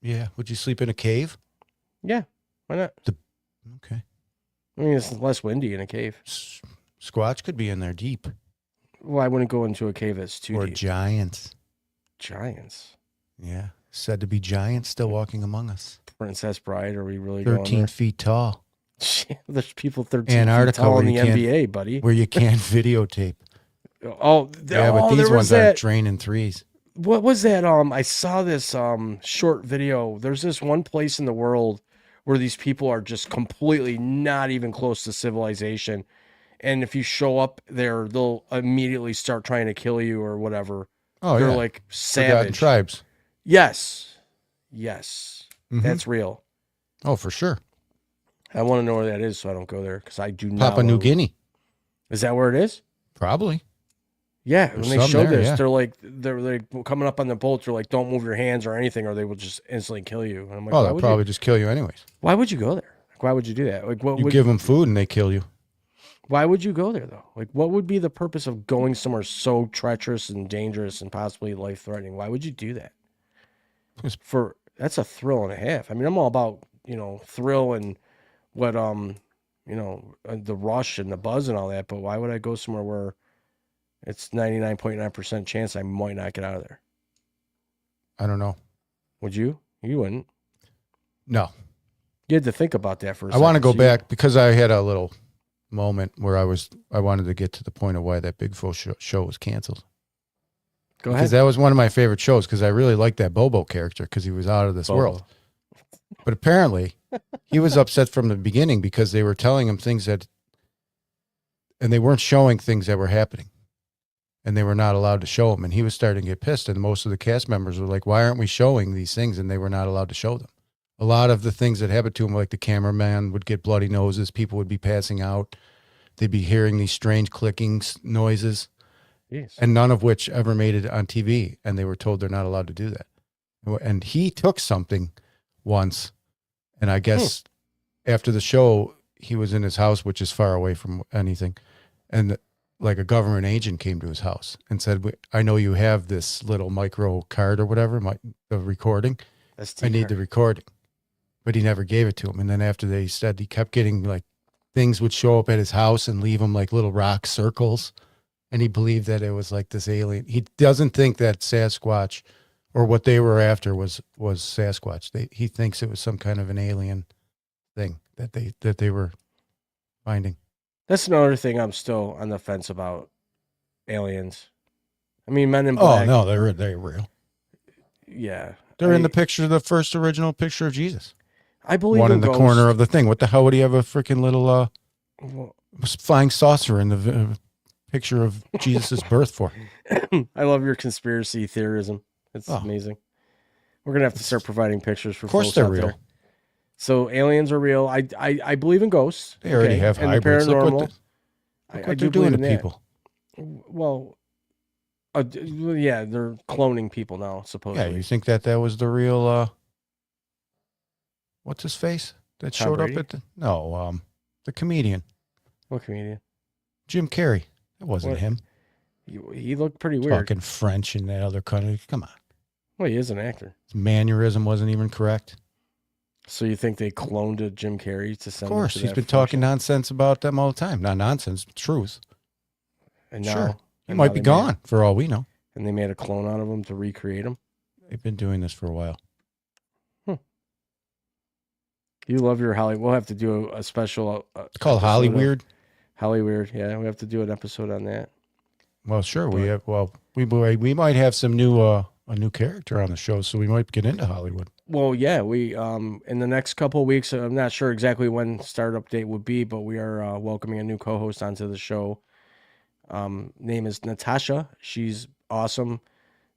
Yeah. Would you sleep in a cave? Yeah, why not? Okay. I mean, it's less windy in a cave. Squatch could be in there deep. Well, I wouldn't go into a cave that's too Or deep. giants. Giants. Yeah. Said to be giants still walking among us. Princess Bride. Are we really going 13 there? feet tall. There's people 13 Antarctica feet tall where in the you can't- NBA, buddy. Where you can't videotape. Oh, Yeah, but these ones aren't draining threes. What was that? I saw this short video. There's this one place in the world where these people are just completely not even close to civilization. And if you show up there, they'll immediately start trying to kill you or whatever. Oh, They're yeah. like Forgotten savage. tribes. Yes. Yes. Mhm. That's real. Oh, for sure. I want to know where that is so I don't go there because I do not. Papua New Guinea. Is that where it is? Probably. Yeah, There's when they some show there, this, yeah. they're like coming up on the boat. They're like, "Don't move your hands or anything, or they will just instantly kill you." And I'm like, Oh, why they'll would probably you, just kill you anyways. why would you go there? Like, why would you do that? Like, what You would give them food and they kill you. why would you go there though? Like, what would be the purpose of going somewhere so treacherous and dangerous and possibly life threatening? Why would you do that? It's- For that's a thrill and a half. I mean, I'm all about thrill and what the rush and the buzz and all that. But why would I go somewhere where it's 99.9% chance I might not get out of there? I don't know. Would you? You wouldn't. No. You had to think about that for a I second. want to go so back because I had a little moment where I wanted to get to the point of why that Bigfoot show was canceled. Go Because ahead. that was one of my favorite shows because I really liked that Bobo character because he was out of this Bobo. world. But apparently he was upset from the beginning because they were telling him things and they weren't showing things that were happening. And they were not allowed to show them. And he was starting to get pissed. And most of the cast members were like, why aren't we showing these things? And they were not allowed to show them. A lot of the things that happened to him, like the cameraman would get bloody noses, people would be passing out. They'd be hearing these strange clicking noises. Jeez. And none of which ever made it on TV. And they were told they're not allowed to do that. And he took something once. And I guess after the show, he was in his house, which is far away from anything. And like a government agent came to his house and said, I know you have this little micro card or whatever, the recording. I need the recording. But he never gave it to him. And then after they said he kept getting like things would show up at his house and leave him like little rock circles. And he believed that it was like this alien. He doesn't think that Sasquatch or what they were after was Sasquatch. He thinks it was some kind of an alien thing that they were finding. That's another thing I'm still on the fence about aliens. I mean, Men in Oh Black. no, they're real. Yeah. They're in the picture, the first original picture of Jesus. I believe One in the ghosts. corner of the thing. What the hell would he have a freaking little Well, flying saucer in the picture of Jesus's birth for? I love your conspiracy theorism. It's amazing. We're gonna have to start providing pictures for. Of course folks they're out real. there. So aliens are real. I believe in ghosts. They already have and hybrids. The Look paranormal. what I they're do doing to believe in that. people. Well, yeah, they're cloning people now, Yeah, supposedly. you think that was the real? What's his face that Tom showed Brady? up at the comedian What comedian? Jim Carrey. It wasn't What? him He looked pretty weird. talking French in that other country. Come on, Well, he is an actor. his mannerism wasn't even correct. So you think they cloned a Jim Carrey to send? Of course, him to he's that been talking function? nonsense about them all the time. Not nonsense, truth. And now, Sure. He and might now be they gone for all we know. And they made a clone out of him to recreate him. They've been doing this for a while. You love your Holly. We'll have to do a special. It's called Holly Weird. Holly Weird. Yeah, we have to do an episode on that. Well, sure. We have. Well, we might have some new a new character on the show, so we might get into Hollywood. Well, yeah, we in the next couple of weeks. I'm not sure exactly when startup date would be, but we are welcoming a new co-host onto the show. Name is Natasha. She's awesome,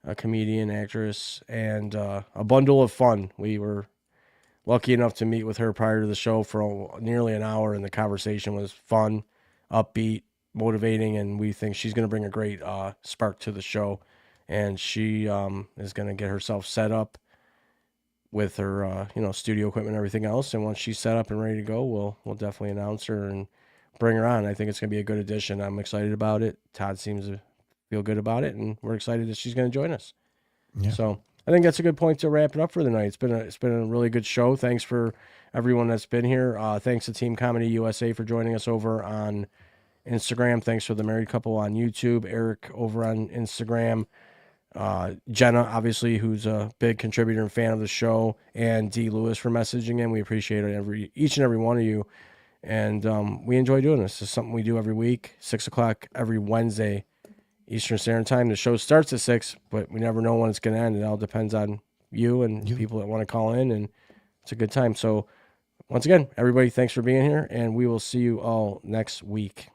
a comedian, actress, and a bundle of fun. We were lucky enough to meet with her prior to the show for nearly an hour, and the conversation was fun, upbeat, motivating, and we think she's going to bring a great spark to the show. And she is going to get herself set up with her, studio equipment and everything else. And once she's set up and ready to go, we'll definitely announce her and bring her on. I think it's going to be a good addition. I'm excited about it. Todd seems to feel good about it, and we're excited that she's going to join us. Yeah. So I think that's a good point to wrap it up for the night. It's been a really good show. Thanks for everyone that's been here. Thanks to Team Comedy USA for joining us over on Instagram. Thanks for the married couple on YouTube. Eric over on Instagram. Jenna, obviously, who's a big contributor and fan of the show, and D. Lewis for messaging in. We appreciate it, each and every one of you. And we enjoy doing this. It's something we do every week, 6 o'clock every Wednesday, Eastern Standard Time. The show starts at 6, but we never know when it's going to end. It all depends on you and people that want to call in, and it's a good time. So once again, everybody, thanks for being here, and we will see you all next week.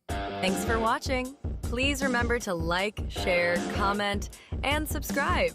Thanks for watching. Please remember to like, share, comment, and subscribe.